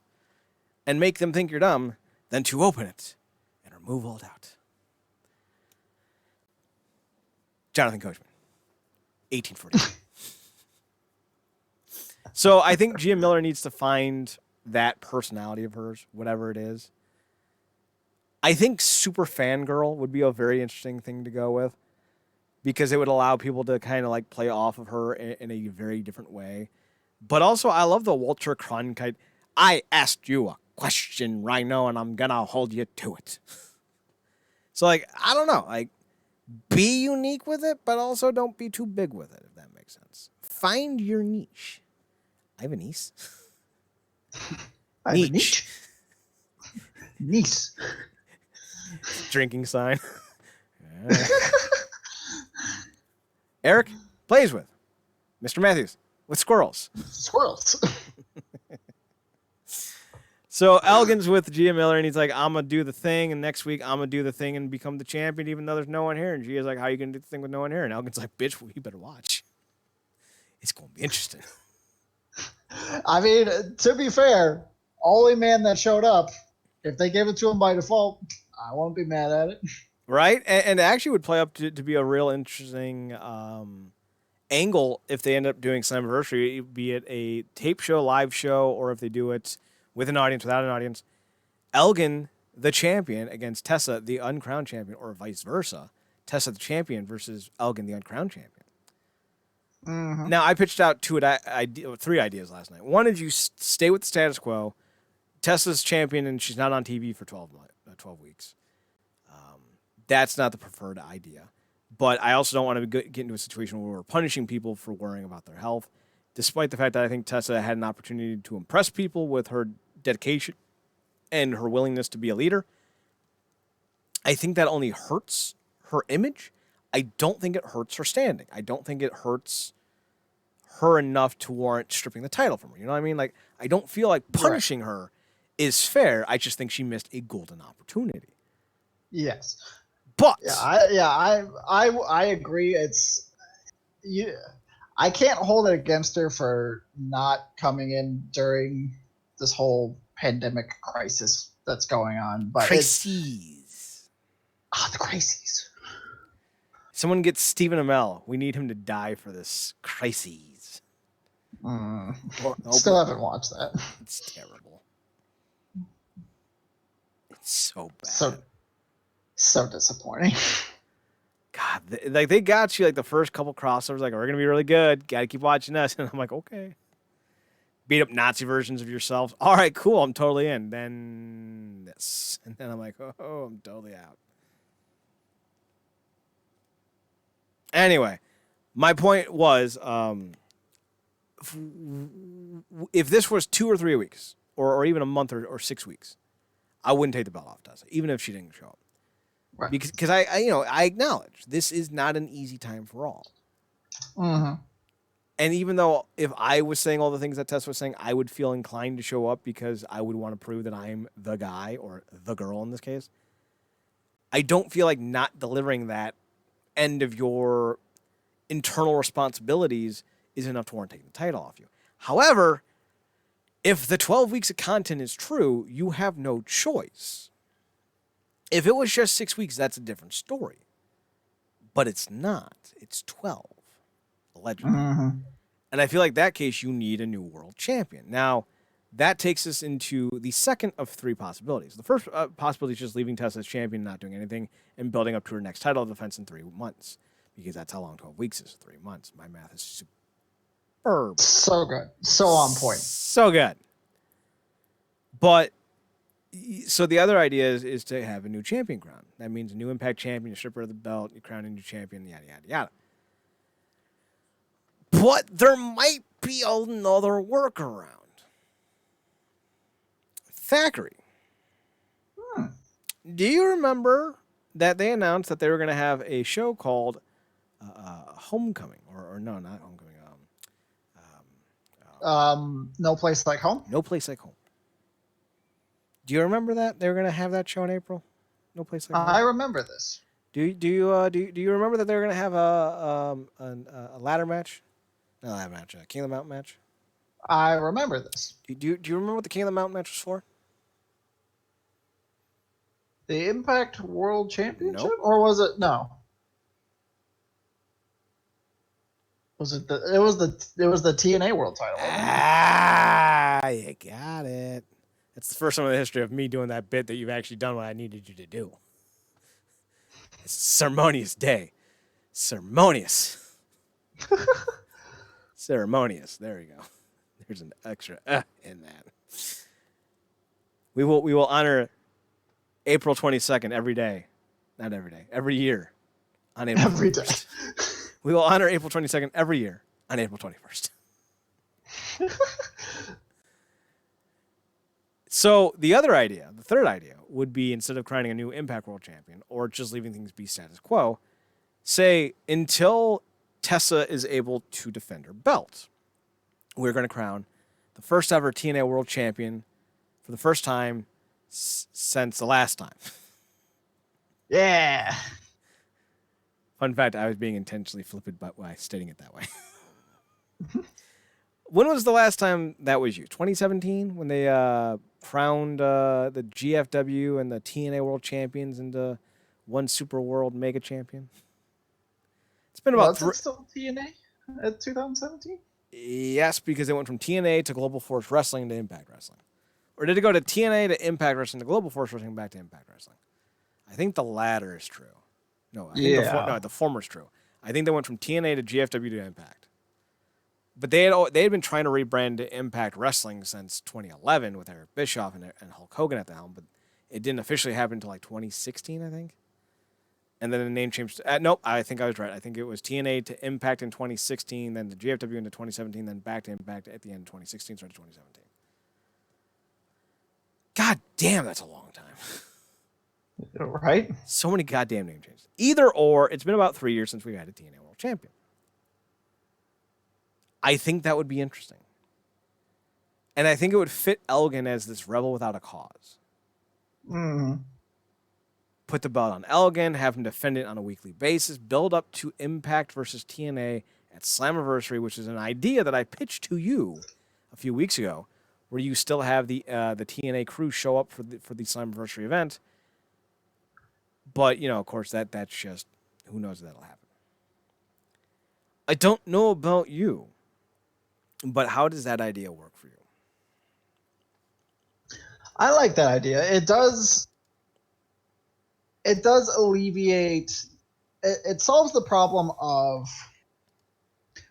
and make them think you're dumb than to open it and remove all doubt. Jonathan Coachman, 1840. So I think Gia Miller needs to find that personality of hers, whatever it is. I think super fangirl would be a very interesting thing to go with, because it would allow people to kind of like play off of her in a very different way. But also, I love the Walter Cronkite, I asked you a question, Rhino, and I'm gonna hold you to it. So, like, I don't know. Like, be unique with it, but also don't be too big with it, if that makes sense. Find your niche. I have a niece. I have a niche. Niece. Drinking sign. Eric plays with Mr. Matthews with squirrels. Squirrels. So Elgin's with Gia Miller, and he's like, I'm going to do the thing, and next week I'm going to do the thing and become the champion, even though there's no one here. And Gia's like, how are you going to do the thing with no one here? And Elgin's like, bitch, well, you better watch. It's going to be interesting. I mean, to be fair, only man that showed up. If they gave it to him by default, I won't be mad at it. Right? And it actually would play up to be a real interesting angle if they end up doing Slammiversary, be it a tape show, live show, or if they do it with an audience, without an audience. Elgin, the champion, against Tessa, the uncrowned champion, or vice versa. Tessa, the champion, versus Elgin, the uncrowned champion. Mm-hmm. Now, I pitched out three ideas last night. One is you stay with the status quo. Tessa's champion, and she's not on TV for 12 weeks. That's not the preferred idea. But I also don't want to get into a situation where we're punishing people for worrying about their health, despite the fact that I think Tessa had an opportunity to impress people with her dedication and her willingness to be a leader. I think that only hurts her image. I don't think it hurts her standing. I don't think it hurts her enough to warrant stripping the title from her. You know what I mean? Like, I don't feel like punishing her is fair. I just think she missed a golden opportunity. Yes. But I agree. It's I can't hold it against her for not coming in during this whole pandemic crisis that's going on. But crises. The crises. Someone get Stephen Amell. We need him to die for this crises. Still haven't watched that. It's terrible. It's so bad. So disappointing. God, they got you like the first couple crossovers. Like, we're gonna be really good. Got to keep watching us. And I'm like, okay. Beat up Nazi versions of yourselves. All right, cool. I'm totally in. Then this, and then I'm like, oh, I'm totally out. Anyway, my point was, if this was 2 or 3 weeks, or even a month or 6 weeks, I wouldn't take the belt off Tessa, even if she didn't show up. Right. Because I acknowledge this is not an easy time for all. Mm-hmm. And even though if I was saying all the things that Tessa was saying, I would feel inclined to show up because I would want to prove that I'm the guy or the girl in this case. I don't feel like not delivering that end of your internal responsibilities is enough to warrant taking the title off you. However, if the 12 weeks of content is true, you have no choice. If it was just 6 weeks, that's a different story. But it's not. It's 12, allegedly. Mm-hmm. And I feel like that case, you need a new world champion. Now, that takes us into the second of 3 possibilities. The first possibility is just leaving Tessa as champion, not doing anything, and building up to her next title defense in 3 months. Because that's how long 12 weeks is, 3 months. My math is superb. So good. So on point. So good. But, so the other idea is to have a new champion crown. That means a new Impact champion, you strip her of the belt, you crown a new champion, yada, yada, yada. But there might be another workaround. Thackeray. Do you remember that they announced that they were going to have a show called Homecoming? Or no, not Homecoming. No Place Like Home? No Place Like Home. Do you remember that? They were going to have that show in April? No Place Like Home? I remember this. Do you remember that they were going to have a ladder match? Not a ladder match, a King of the Mountain match? I remember this. Do you remember what the King of the Mountain match was for? The Impact World Championship? Nope. Or was it? No. Was it it was the TNA World title. You got it. That's the first time in the history of me doing that bit that you've actually done what I needed you to do. It's a ceremonious day. Ceremonious. Ceremonious. There we go. There's an extra in that. We will honor April 22nd every day. Not every day. Every year on April Every 21st. We will honor April 22nd every year on April 21st. So the other idea, the third idea, would be instead of crowning a new Impact World Champion or just leaving things be status quo, say until Tessa is able to defend her belt, we're going to crown the first ever TNA World Champion for the first time since the last time. Yeah. Fun fact, I was being intentionally flippant by stating it that way. When was the last time that was you? 2017 when they crowned the GFW and the TNA World Champions into one Super World Mega Champion. It's been about Was it still TNA at 2017? Yes, because it went from TNA to Global Force Wrestling to Impact Wrestling. Or did it go to TNA to Impact Wrestling to Global Force Wrestling back to Impact Wrestling? I think the latter is true. No, I think the former is true. I think they went from TNA to GFW to Impact. But they had been trying to rebrand to Impact Wrestling since 2011 with Eric Bischoff and Hulk Hogan at the helm, but it didn't officially happen until like 2016, I think. And then the name changed. Nope, I think I was right. I think it was TNA to Impact in 2016, then the GFW into 2017, then back to Impact at the end of 2016, started 2017. God damn, that's a long time. Right? So many goddamn name changes. Either or, it's been about 3 years since we've had a TNA World Champion. I think that would be interesting. And I think it would fit Elgin as this rebel without a cause. Mm-hmm. Put the belt on Elgin, have him defend it on a weekly basis, build up to Impact versus TNA at Slammiversary, which is an idea that I pitched to you a few weeks ago, where you still have the TNA crew show up for the Slammiversary event. But, you know, of course, that's just, who knows if that'll happen. I don't know about you, but how does that idea work for you? I like that idea. It does alleviate. It solves the problem of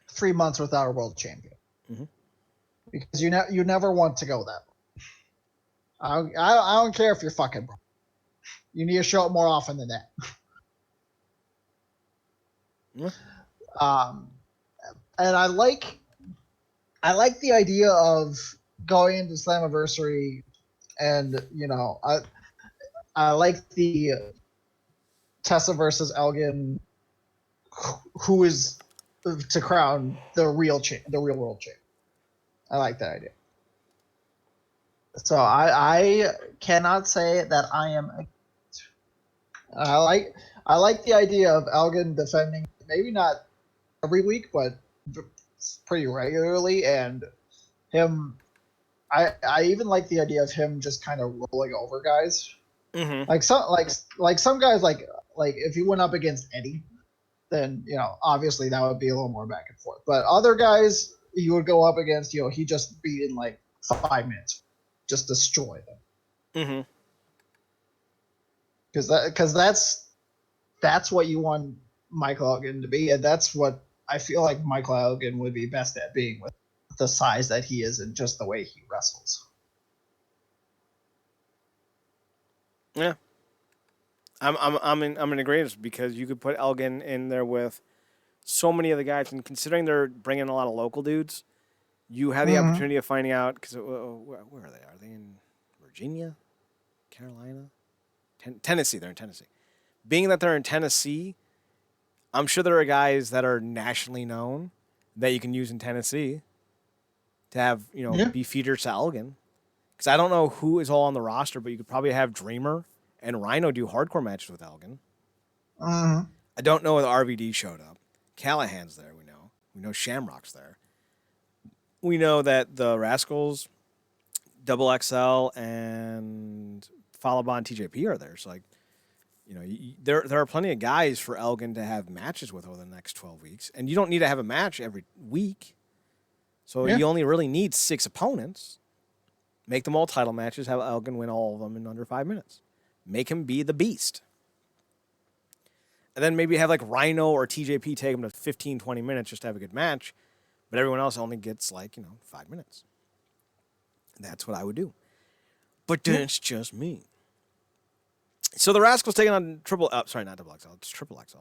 3 months without a world champion, because you never want to go that long. I don't care if you're fucking broke. You need to show up more often than that. And I like the idea of going into Slammiversary, and you know, I like the Tessa versus Elgin, who is to crown the real world champion. I like that idea. So I cannot say that I am. I like the idea of Elgin defending, maybe not every week, but pretty regularly, and him. I even like the idea of him just kind of rolling over guys. Mm-hmm. Like some guys, like if he went up against Eddie, then you know obviously that would be a little more back and forth. But other guys you would go up against, you know, he just beat in like 5 minutes, just destroy them. Mm-hmm. Because that's what you want Michael Elgin to be, and that's what I feel like Michael Elgin would be best at being, with the size that he is and just the way he wrestles. Yeah, I'm in agreement, because you could put Elgin in there with so many of the guys, and considering they're bringing a lot of local dudes, you have the opportunity of finding out, because where are they? Are they in Virginia, Carolina? Tennessee. They're in Tennessee. Being that they're in Tennessee, I'm sure there are guys that are nationally known that you can use in Tennessee to have, you know, be feeders to Elgin. Because I don't know who is all on the roster, but you could probably have Dreamer and Rhino do hardcore matches with Elgin. I don't know if RVD showed up. Callahan's there, we know. We know Shamrock's there. We know that the Rascals, Double XL, and Falaba and TJP are there. So, like, you know, there are plenty of guys for Elgin to have matches with over the next 12 weeks. And you don't need to have a match every week. So you only really need 6 opponents. Make them all title matches. Have Elgin win all of them in under 5 minutes. Make him be the beast. And then maybe have like Rhino or TJP take him to 15, 20 minutes just to have a good match. But everyone else only gets 5 minutes. That's what I would do. But that's just me. So the Rascals taking on not Double XL, it's Triple XL.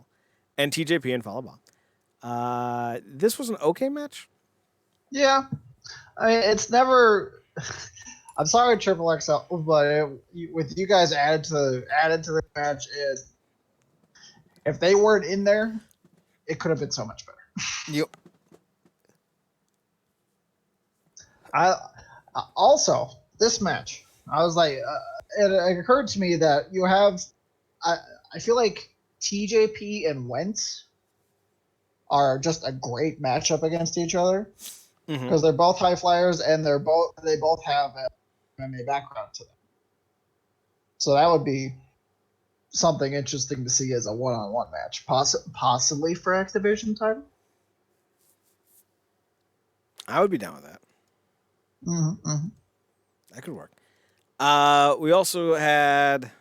And TJP and Falaba. This was an okay match. Yeah. I mean, it's never. I'm sorry, Triple XL, but with you guys added to the match, if they weren't in there, it could have been so much better. Yep. Also, this match, I was like, it occurred to me that you have, I feel like TJP and Wentz are just a great matchup against each other. because they're both high flyers and they both have an MMA background to them. So that would be something interesting to see as a one-on-one match, possibly for X Division title. I would be down with that. Mm-hmm. That could work. We also had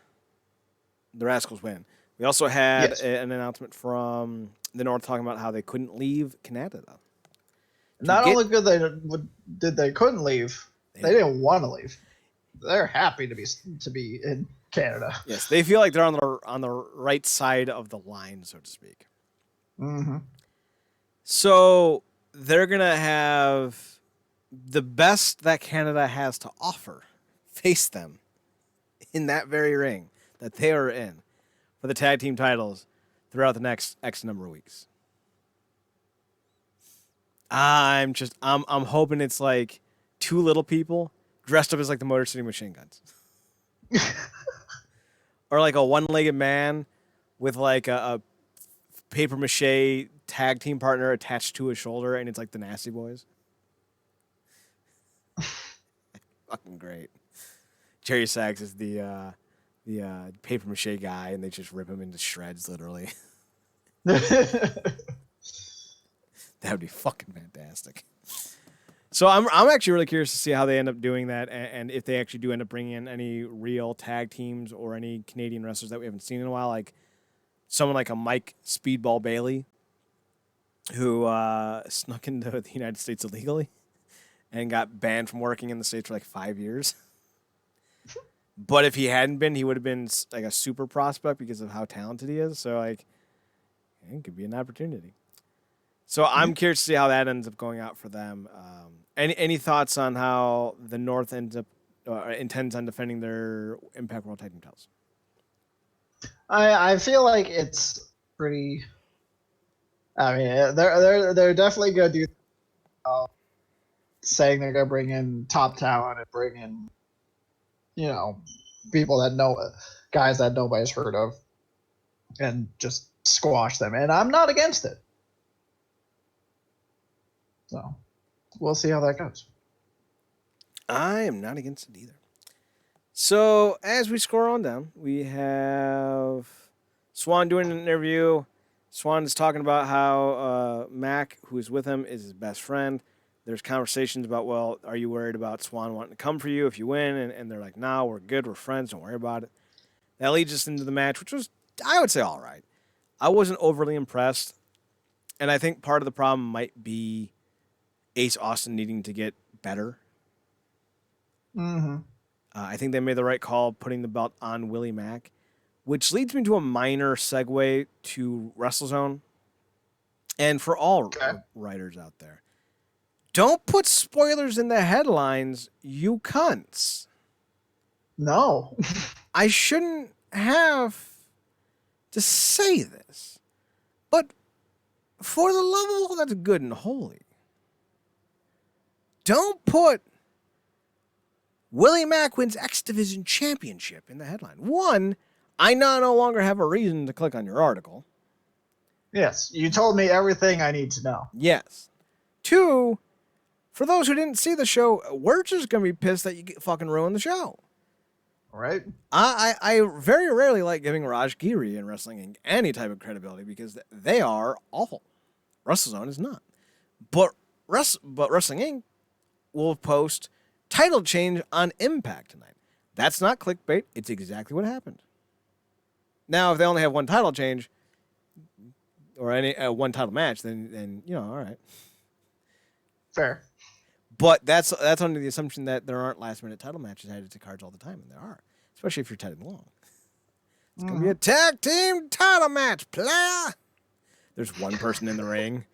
the Rascals win. We also had an announcement from the North talking about how they couldn't leave Canada. Not only did they couldn't leave, they didn't want to leave. They're happy to be in Canada. Yes, they feel like they're on the right side of the line, so to speak. Mm-hmm. So they're gonna have the best that Canada has to offer face them in that very ring that they are in for the tag team titles throughout the next X number of weeks. I'm hoping it's like two little people dressed up as like the Motor City Machine Guns. Or like a one-legged man with like a paper mache tag team partner attached to his shoulder, and it's like the Nasty Boys. Fucking great. Jerry Sachs is the paper mache guy, and they just rip him into shreds, literally. That would be fucking fantastic. So I'm actually really curious to see how they end up doing that, and if they actually do end up bringing in any real tag teams or any Canadian wrestlers that we haven't seen in a while, like someone like a Mike Speedball Bailey, who snuck into the United States illegally and got banned from working in the States for like 5 years. But if he hadn't been, he would have been like a super prospect because of how talented he is. So like, it could be an opportunity. So I'm curious to see how that ends up going out for them. Any thoughts on how the North intends on defending their Impact World Tag Team titles? I feel like it's pretty. I mean, they're definitely gonna do. Saying they're gonna bring in top talent and bring in, people that know, guys that nobody's heard of, and just squash them. And I'm not against it. So we'll see how that goes. I am not against it either. So as we scroll on down, we have Swan doing an interview. Swan is talking about how Mac, who is with him, is his best friend. There's conversations about, well, are you worried about Swan wanting to come for you if you win? And they're like, no, we're good. We're friends. Don't worry about it. That leads us into the match, which was, I would say, all right. I wasn't overly impressed. And I think part of the problem might be Ace Austin needing to get better. Mm-hmm. I think they made the right call putting the belt on Willie Mack, which leads me to a minor segue to WrestleZone. And for all writers out there, don't put spoilers in the headlines, you cunts. No. I shouldn't have to say this, but for the love of all that's good and holy, don't put Willie Mack wins X Division Championship in the headline. One, I now no longer have a reason to click on your article. Yes, you told me everything I need to know. Yes. Two, for those who didn't see the show, we're just going to be pissed that you fucking ruined the show. Right? I very rarely like giving Raj Giri and Wrestling Inc. any type of credibility because they are awful. WrestleZone is not. But Wrestling Inc. will post title change on Impact tonight. That's not clickbait. It's exactly what happened. Now, if they only have one title change or any one title match, then all right. Fair. But that's under the assumption that there aren't last-minute title matches added to cards all the time, and there are, especially if you're tagging along. It's going to be a tag team title match, player. There's one person in the ring.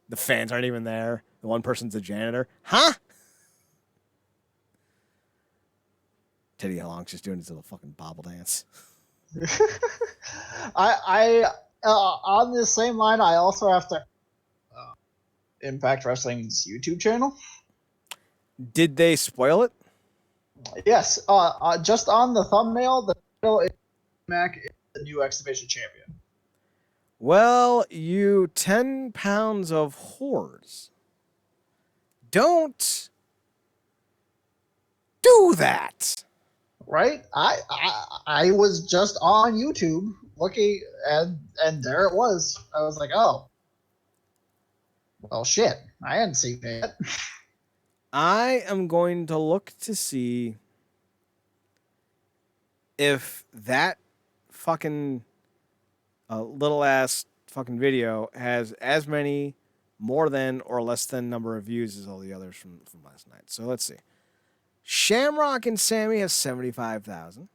The fans aren't even there. The one person's the janitor. Huh? Teddy Long's just doing his little fucking bobble dance. I on the same line, I also have to Impact Wrestling's YouTube channel. Did they spoil it? Yes. Just on the thumbnail, the title is Mac is the new X Division champion. Well, you 10 pounds of whores. don't do that. Right? I was just on YouTube looking, and there it was. I was like, oh, well, shit. I hadn't seen it. I am going to look to see if that fucking little ass fucking video has as many more than or less than number of views as all the others from last night. So let's see. Shamrock and Sammy has 75,000.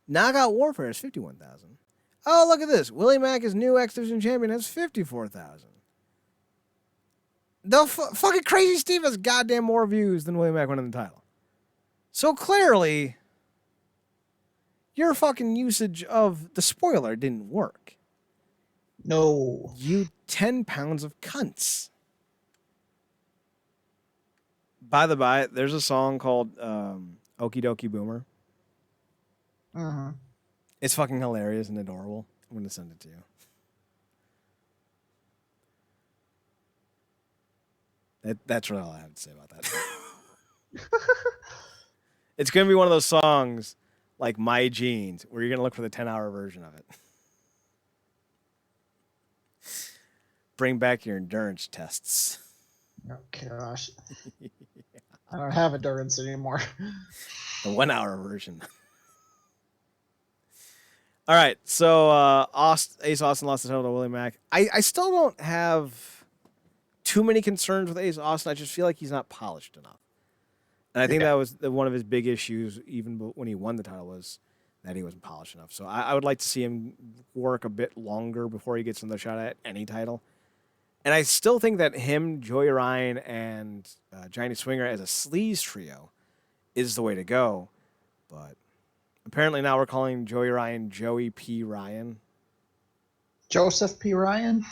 Knockout Warfare has 51,000. Oh, look at this. Willie Mack, his new X Division champion, has 54,000. The fucking Crazy Steve has goddamn more views than Willie Mack winning the title. So clearly, your fucking usage of the spoiler didn't work. No. You 10 pounds of cunts. By the by, there's a song called Okie Dokie Boomer. Uh-huh. It's fucking hilarious and adorable. I'm going to send it to you. That's really all I have to say about that. It's going to be one of those songs like My Jeans, where you're going to look for the 10-hour version of it. Bring back your endurance tests. Oh, gosh. I don't have endurance anymore. The 1-hour version. All right, so Ace Austin lost the title to Willie Mack. I still don't have too many concerns with Ace Austin. I just feel like he's not polished enough. And I think that was one of his big issues, even when he won the title, was that he wasn't polished enough. So I would like to see him work a bit longer before he gets another shot at any title. And I still think that him, Joey Ryan, and Johnny Swinger as a sleaze trio is the way to go. But apparently now we're calling Joey Ryan Joey P. Ryan. Joseph P. Ryan?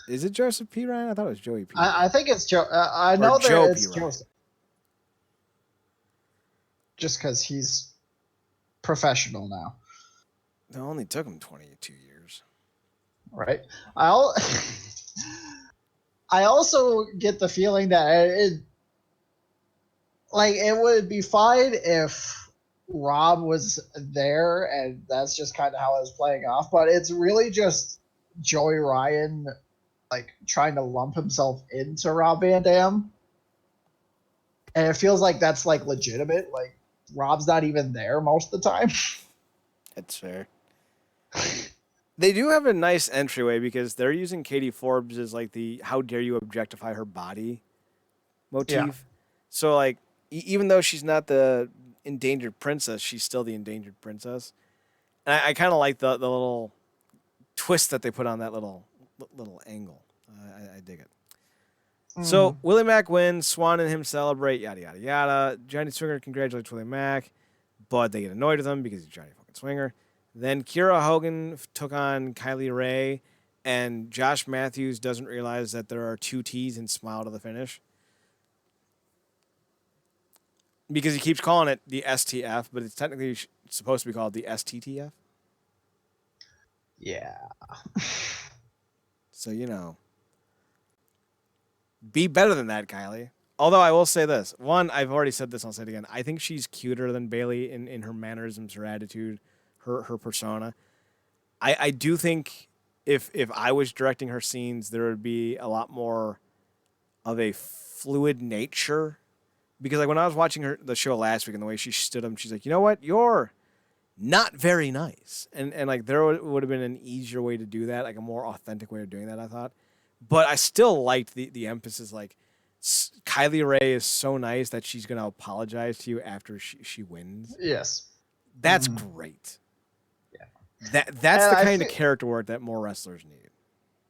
Is it Joseph P. Ryan? I thought it was Joey P. I think it's Joe. I know that Joe it's P. Ryan. Joseph. Just because he's professional now. It only took him 22 years. Right. I also get the feeling that it would be fine if Rob was there, and that's just kind of how it was playing off. But it's really just Joey Ryan, trying to lump himself into Rob Van Dam, and it feels like that's legitimate. Rob's not even there most of the time. That's fair. They do have a nice entryway because they're using Katie Forbes as the "How dare you objectify her body" motif. Yeah. So even though she's not the endangered princess, she's still the endangered princess. And I kind of like the little twist that they put on that little angle. I dig it. So Willie Mack wins. Swan and him celebrate. Yada yada yada. Johnny Swinger congratulates Willie Mack, but they get annoyed with him because he's Johnny fucking Swinger. Then Kiera Hogan took on Kylie Ray, and Josh Matthews doesn't realize that there are two T's and smile to the finish. Because he keeps calling it the STF, but it's technically supposed to be called the STTF. Yeah. So, be better than that, Kylie. Although I will say this. One, I've already said this, I'll say it again. I think she's cuter than Bayley in her mannerisms, her attitude, her persona. I do think if I was directing her scenes, there would be a lot more of a fluid nature. Because when I was watching the show last week and the way she stood up, she's like, you know what? You're not very nice. And there would have been an easier way to do that, a more authentic way of doing that, I thought. But I still liked the emphasis, Kylie Ray is so nice that she's going to apologize to you after she wins. Yes. That's great. Yeah. That's the kind of character work that more wrestlers need.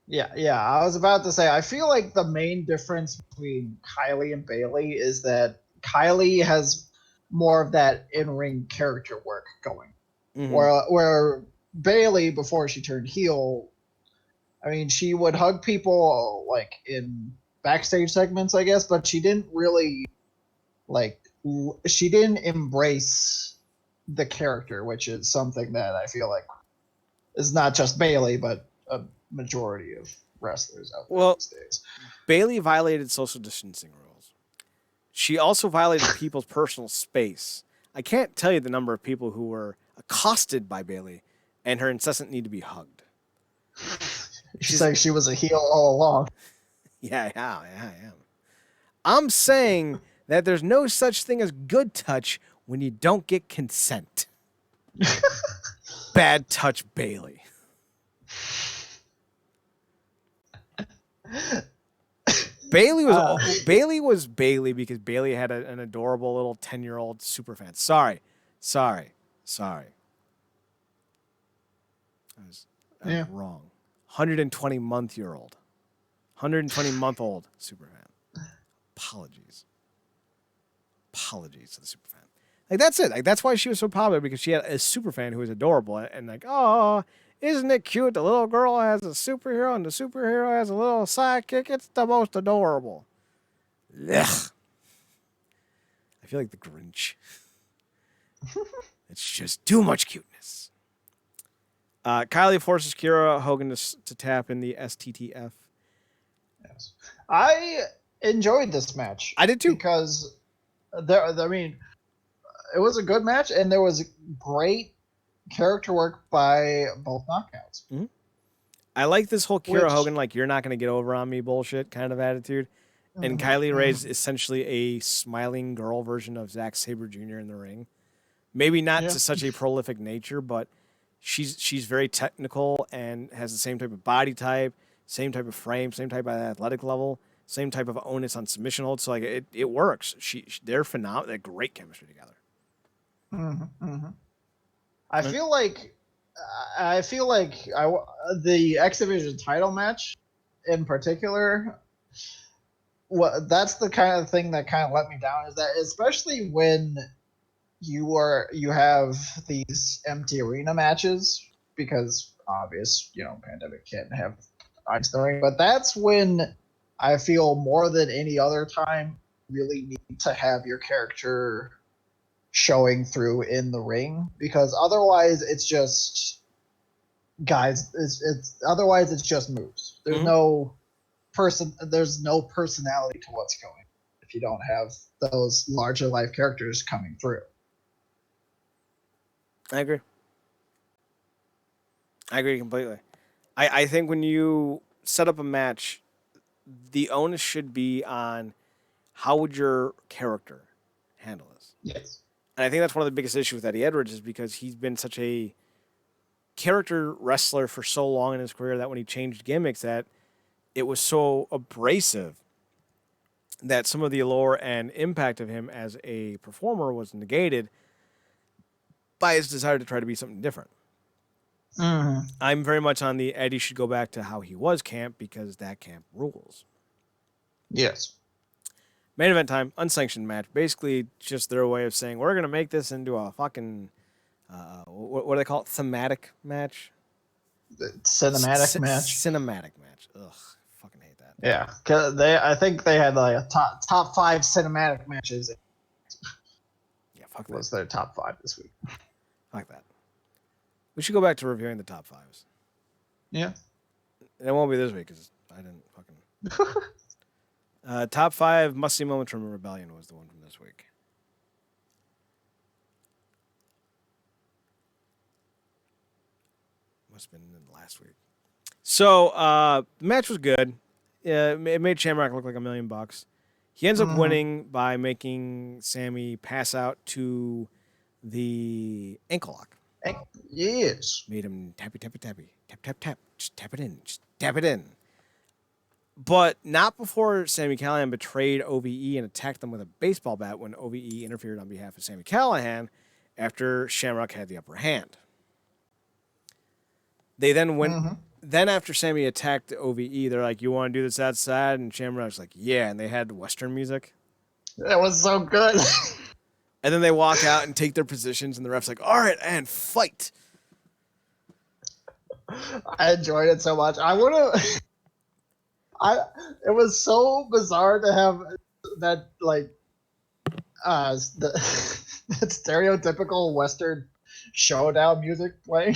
Yeah. I was about to say, I feel like the main difference between Kylie and Bayley is that Kylie has more of that in-ring character work going. Mm-hmm. Where Bayley, before she turned heel, she would hug people in backstage segments, I guess, but she didn't really she didn't embrace the character, which is something that I feel like is not just Bayley, but a majority of wrestlers out there these days. Bayley violated social distancing rules. She also violated people's personal space. I can't tell you the number of people who were accosted by Bayley and her incessant need to be hugged. She's saying she was a heel all along. Yeah, I am. I'm saying that there's no such thing as good touch when you don't get consent. Bad touch Bayley. Bayley was Bayley because Bayley had an adorable little 10-year-old super fan. Sorry. I was wrong. 120-month-year-old. 120-month-old super fan. Apologies to the super fan. Like, that's it. Like, that's why she was so popular, because she had a super fan who was adorable and like, oh, isn't it cute? The little girl has a superhero and the superhero has a little sidekick. It's the most adorable. Ugh. I feel like the Grinch. It's just too much cuteness. Kylie forces Kiera Hogan to tap in the STTF. Yes. I enjoyed this match. I did too. Because, it was a good match, and there was great character work by both knockouts. Mm-hmm. I like this whole Kiera Hogan, like, you're not going to get over on me bullshit kind of attitude. And Kylie Rae's essentially a smiling girl version of Zack Sabre Jr. in the ring. Maybe not to such a prolific nature, but she's very technical and has the same type of body type, same type of frame, same type of athletic level, same type of onus on submission hold. So like it works. They're phenomenal. They're great chemistry together. I feel like the X Division title match in particular, that's the kind of thing that kind of let me down, is that especially when you have these empty arena matches, because obvious, pandemic can't have ice in the ring, but that's when I feel more than any other time really need to have your character showing through in the ring, because otherwise it's just otherwise it's just moves. There's no personality to what's going if you don't have those larger life characters coming through. I agree completely. I think when you set up a match, the onus should be on how would your character handle this. Yes. And I think that's one of the biggest issues with Eddie Edwards, is because he's been such a character wrestler for so long in his career that when he changed gimmicks, that it was so abrasive that some of the allure and impact of him as a performer was negated by his desire to try to be something different. I'm very much on the Eddie should go back to how he was camp, because that camp rules. Yes. Main event time, unsanctioned match. Basically, just their way of saying, we're going to make this into a fucking, what do they call it? Thematic match? Cinematic match. Cinematic match. Ugh, fucking hate that. Yeah, because I think they had like a top 5 cinematic matches. Yeah, fuck that. Was their top 5 this week. Fuck that. We should go back to reviewing the top 5s. Yeah. It won't be this week, because I didn't fucking... Top 5 must-see moments from Rebellion was the one from this week. Must have been in last week. So, the match was good. It made Shamrock look like $1 million. He ends up winning by making Sammy pass out to the ankle lock. Yes. Made him tappy. Tap. Just tap it in. But not before Sami Callihan betrayed OVE and attacked them with a baseball bat when OVE interfered on behalf of Sami Callihan after Shamrock had the upper hand. They then went. Then after Sami attacked OVE, they're like, "You want to do this outside?" And Shamrock's like, "Yeah." And they had Western music. That was so good. And then they walk out and take their positions, and the ref's like, "All right, and fight." I enjoyed it so much. It was so bizarre to have that, like, that stereotypical Western showdown music playing.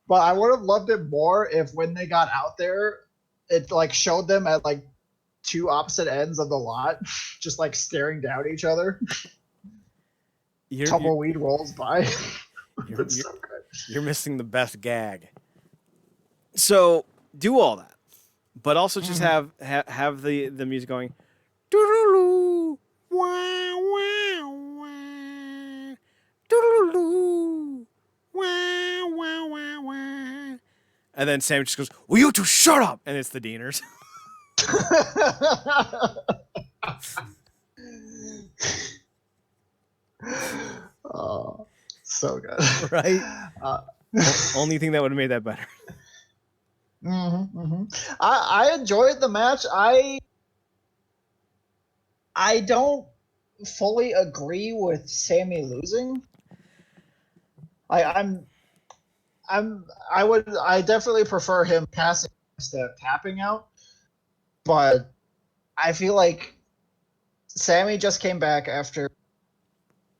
But I would have loved it more if when they got out there, it like showed them at like two opposite ends of the lot, just like staring down at each other. Tumbleweed rolls by. It's so good. You're missing the best gag. So do all that, but also just have the music going. Doo-doo-doo, wah, wah, wah. Doo-doo-doo, wah, wah, wah, wah. And then Sam just goes, "Will you two shut up?" And it's the Deaners. Oh, so good. Right? Only thing that would have made that better. I enjoyed the match. I don't fully agree with Sammy losing. I definitely prefer him passing instead of tapping out. But I feel like Sammy just came back after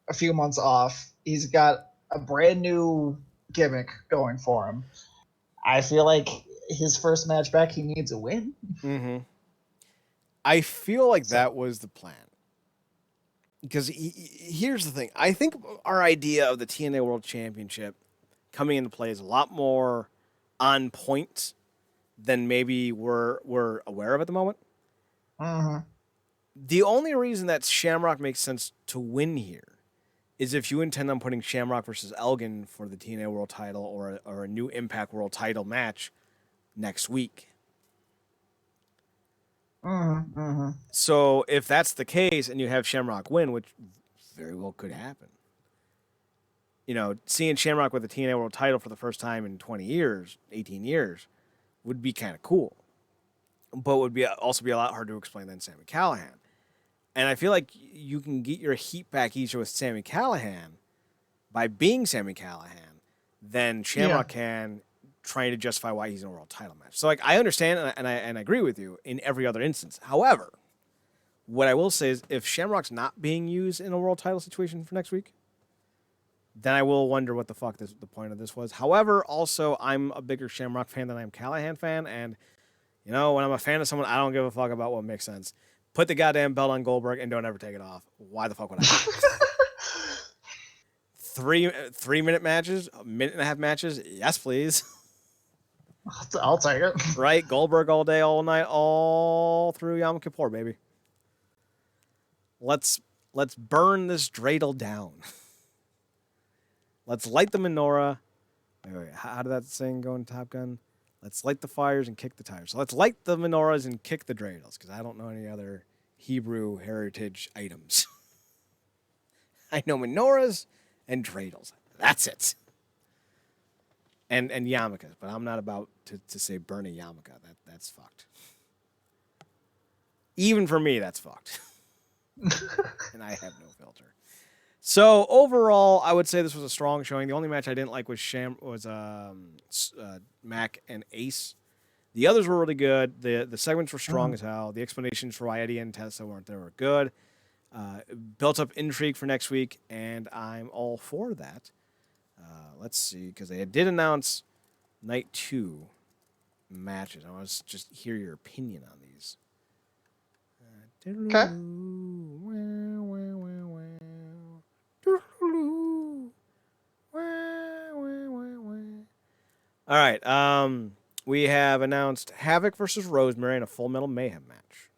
a few months off. He's got a brand new gimmick going for him. I feel like his first match back, he needs a win. Mm-hmm. I feel like that was the plan. Because here's the thing. I think our idea of the TNA World Championship coming into play is a lot more on point than maybe we're aware of at the moment. The only reason that Shamrock makes sense to win here is if you intend on putting Shamrock versus Elgin for the TNA World title or a new Impact World title match next week. So if that's the case and you have Shamrock win, which very well could happen, seeing Shamrock with the TNA World title for the first time in 20 years, 18 years, would be kind of cool. But would also be a lot harder to explain than Sami Callihan. And I feel like you can get your heat back easier with Sami Callihan by being Sami Callihan than Shamrock can trying to justify why he's in a world title match. So I understand and I agree with you in every other instance. However, what I will say is if Shamrock's not being used in a world title situation for next week, then I will wonder what the fuck the point of this was. However, also I'm a bigger Shamrock fan than I am Callihan fan, and when I'm a fan of someone, I don't give a fuck about what makes sense. Put the goddamn belt on Goldberg and don't ever take it off. Why the fuck would I? 3-minute matches, a minute and a half matches. Yes, please. I'll take it. Right, Goldberg all day, all night, all through Yom Kippur, baby. Let's burn this dreidel down. Let's light the menorah. Wait, how did that saying go in Top Gun? Let's light the fires and kick the tires. So let's light the menorahs and kick the dreidels, because I don't know any other Hebrew heritage items. I know menorahs and dreidels. That's it. And yarmulkes, but I'm not about to say burn a yarmulke. That's fucked. Even for me, that's fucked. And I have no filter. So overall, I would say this was a strong showing. The only match I didn't like was Mac and Ace. The others were really good. The segments were strong as hell. The explanations for why Eddie and Tessa weren't there were good. Built up intrigue for next week, and I'm all for that. Let's see, because they did announce Night 2 matches. I want to just hear your opinion on these. Okay. All right. We have announced Havoc versus Rosemary in a Full Metal Mayhem match.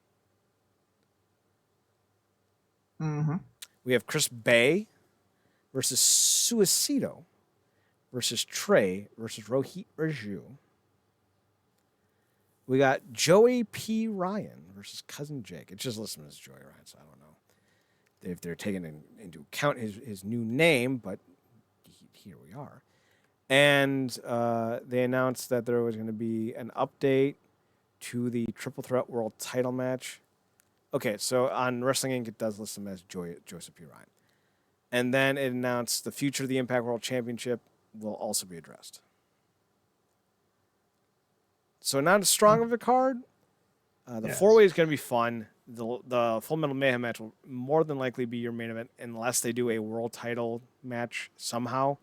We have Chris Bay versus Suicido versus Trey versus Rohit Raju. We got Joey P. Ryan versus Cousin Jake. It's just listed as Joey Ryan, so I don't know if they're taking into account his new name, but here we are. And they announced that there was going to be an update to the Triple Threat World title match. Okay, so on Wrestling Inc., it does list him as Joseph P. Ryan. And then it announced the future of the Impact World Championship will also be addressed. So not as strong of a card. The four-way is going to be fun. The Full Metal Mayhem match will more than likely be your main event unless they do a world title match somehow.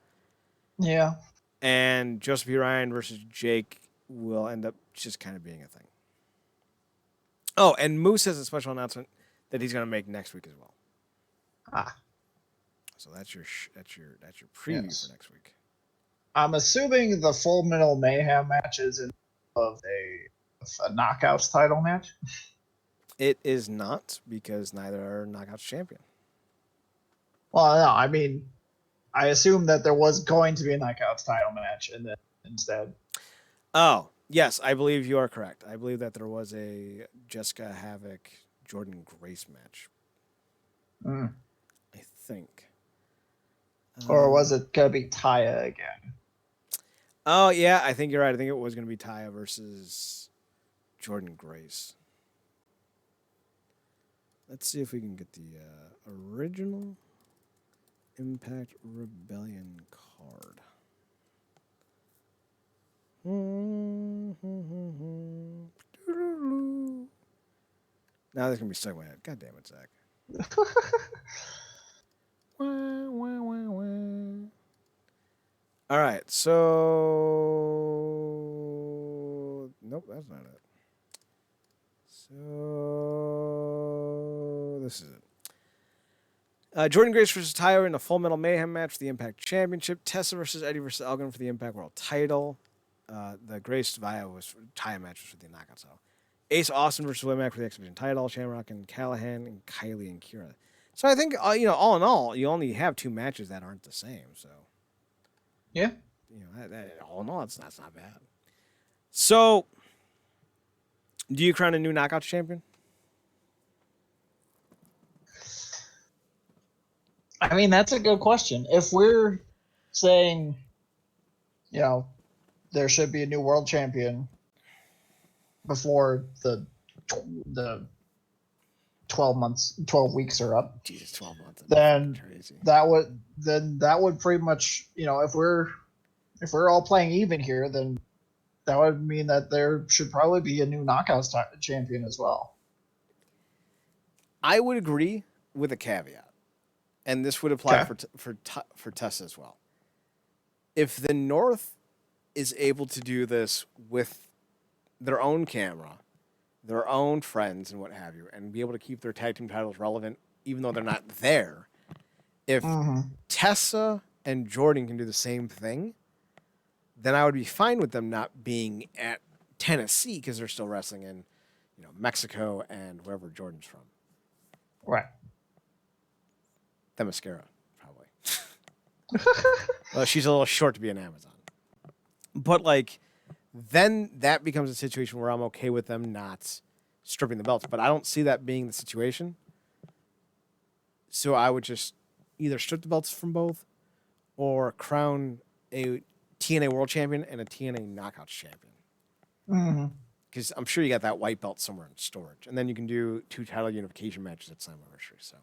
Yeah. And Joseph P. Ryan versus Jake will end up just kind of being a thing. Oh, and Moose has a special announcement that he's going to make next week as well. Ah, So that's your preview yes. for next week. I'm assuming the Full Metal Mayhem match is in of a Knockouts title match. It is not, because neither are Knockouts champion. Well, no, I mean, I assume that there was going to be a Knockouts title match, and then instead. Oh, yes, I believe you are correct. I believe that there was a Jessica Havoc Jordan Grace match. Mm. I think. Or was it going to be Taya again? Oh, yeah, I think you're right. I think it was going to be Taya versus Jordan Grace. Let's see if we can get the original Impact Rebellion card. Now that's going to be stuck in my head. God damn it, Zach. All right, so nope, that's not it. So this is it. Jordan Grace versus Taya in a Full Metal Mayhem match for the Impact Championship. Tessa versus Eddie versus Elgin for the Impact World Title. The Grace Taya match was for the Knockout title. Ace Austin versus Womack for the Exhibition title. Shamrock and Callahan and Kylie and Kira. So I think all in all, you only have 2 matches that aren't the same. So Yeah. All in all, that's not bad. So, do you crown a new Knockouts champion? I mean, that's a good question. If we're saying, there should be a new world champion before the 12 weeks are up. Jesus, 12 months. Then crazy. that would pretty much, if we're all playing even here, then that would mean that there should probably be a new Knockouts champion as well. I would agree with a caveat, and this would apply for Tessa as well. If the North is able to do this with their own camera, their own friends, and what have you, and be able to keep their tag team titles relevant, even though they're not there, if Tessa and Jordan can do the same thing, then I would be fine with them not being at Tennessee because they're still wrestling in, Mexico and wherever Jordan's from. Right. The mascara, probably. Well, she's a little short to be an Amazon. But, then that becomes a situation where I'm okay with them not stripping the belts. But I don't see that being the situation. So I would just either strip the belts from both or crown a TNA World Champion and a TNA Knockouts Champion. Because I'm sure you got that white belt somewhere in storage. And then you can do 2 title unification matches at Slammiversary. So,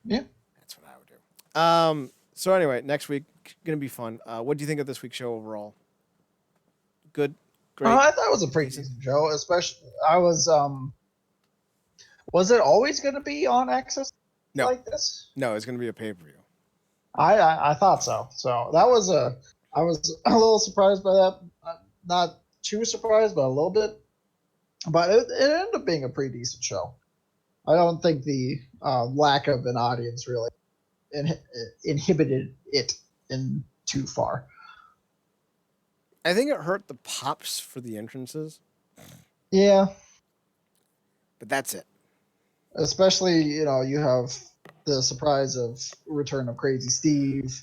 yeah. That's what I would do. So anyway, next week, going to be fun. What do you think of this week's show overall? Good? Great? I thought it was a pretty decent show, especially, was it always going to be on Access like this? No, it's going to be a pay-per-view. I thought so. So I was a little surprised by that. Not too surprised, but a little bit. But it ended up being a pretty decent show. I don't think the lack of an audience really inhibited it in too far. I think it hurt the pops for the entrances. Yeah. But that's it. Especially, you have the surprise of return of Crazy Steve.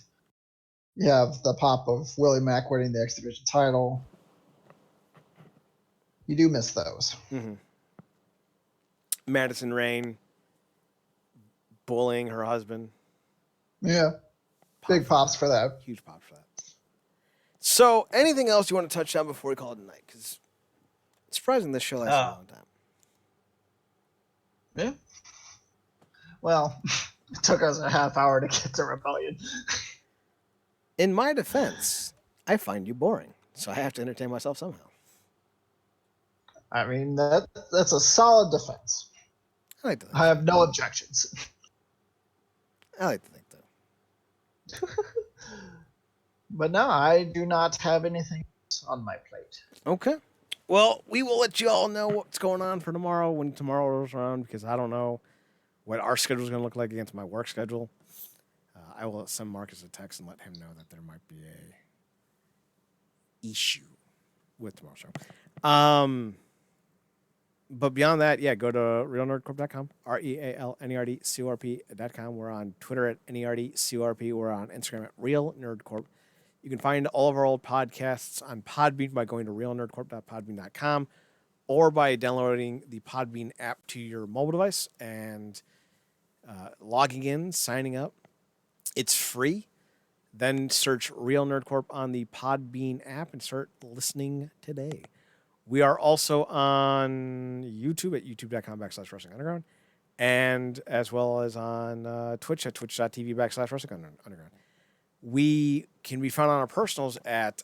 You have the pop of Willie Mack winning the X Division title. You do miss those. Madison Rain bullying her husband. Yeah. Big pops for that. Huge pops for that. So, anything else you want to touch on before we call it a night? Because it's surprising this show lasted a long time. Yeah. Well, it took us a half hour to get to Rebellion. In my defense, I find you boring, so I have to entertain myself somehow. I mean, that's a solid defense. I like to think I have no objections. I like to think that. But no, I do not have anything on my plate. Okay. Well, we will let you all know what's going on for tomorrow when tomorrow rolls around because I don't know what our schedule is going to look like against my work schedule. I will send Marcus a text and let him know that there might be a issue with tomorrow's show. But beyond that, yeah, go to realnerdcorp.com, RealNerdCorp.com. We're on Twitter at NERDCORP. We're on Instagram at Real Nerd Corp. You can find all of our old podcasts on Podbean by going to realnerdcorp.podbean.com or by downloading the Podbean app to your mobile device and logging in, signing up. It's free. Then search Real Nerd Corp on the Podbean app and start listening today. We are also on YouTube at youtube.com/WrestlingUnderground and as well as on Twitch at twitch.tv/WrestlingUnderground. We can be found on our personals at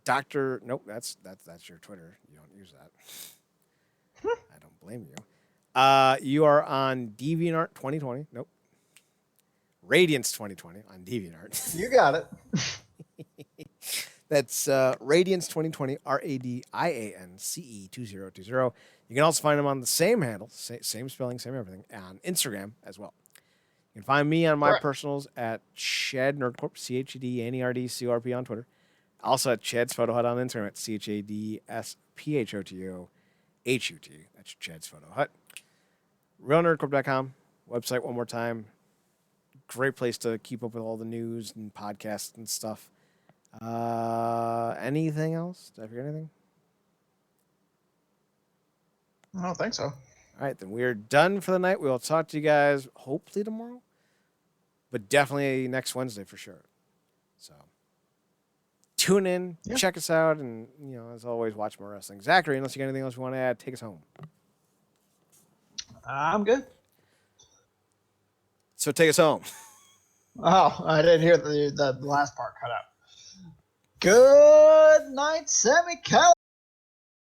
Dr. Nope, that's your Twitter. You don't use that. I don't blame you. You are on DeviantArt 2020. Nope. Radiance 2020 on DeviantArt. You got it. That's Radiance 2020, RADIANCE 2020. You can also find them on the same handle, same spelling, same everything, on Instagram as well. You can find me on my personals at Chad Nerdcorp, ChedNerdCorp on Twitter. Also at Chad's Photo Hut on Instagram at ChadSPHOTOHUT. That's Chad's Photo Hut. RealNerdCorp.com. Website one more time. Great place to keep up with all the news and podcasts and stuff. Anything else? Did I forget anything? I don't think so. All right, then we are done for the night. We will talk to you guys hopefully tomorrow, but definitely next Wednesday for sure. So tune in, check us out, and as always, watch more wrestling. Zachary, unless you got anything else you want to add, take us home. I'm good. So take us home. Oh, I didn't hear the last part cut out. Good night, Sammy Cal.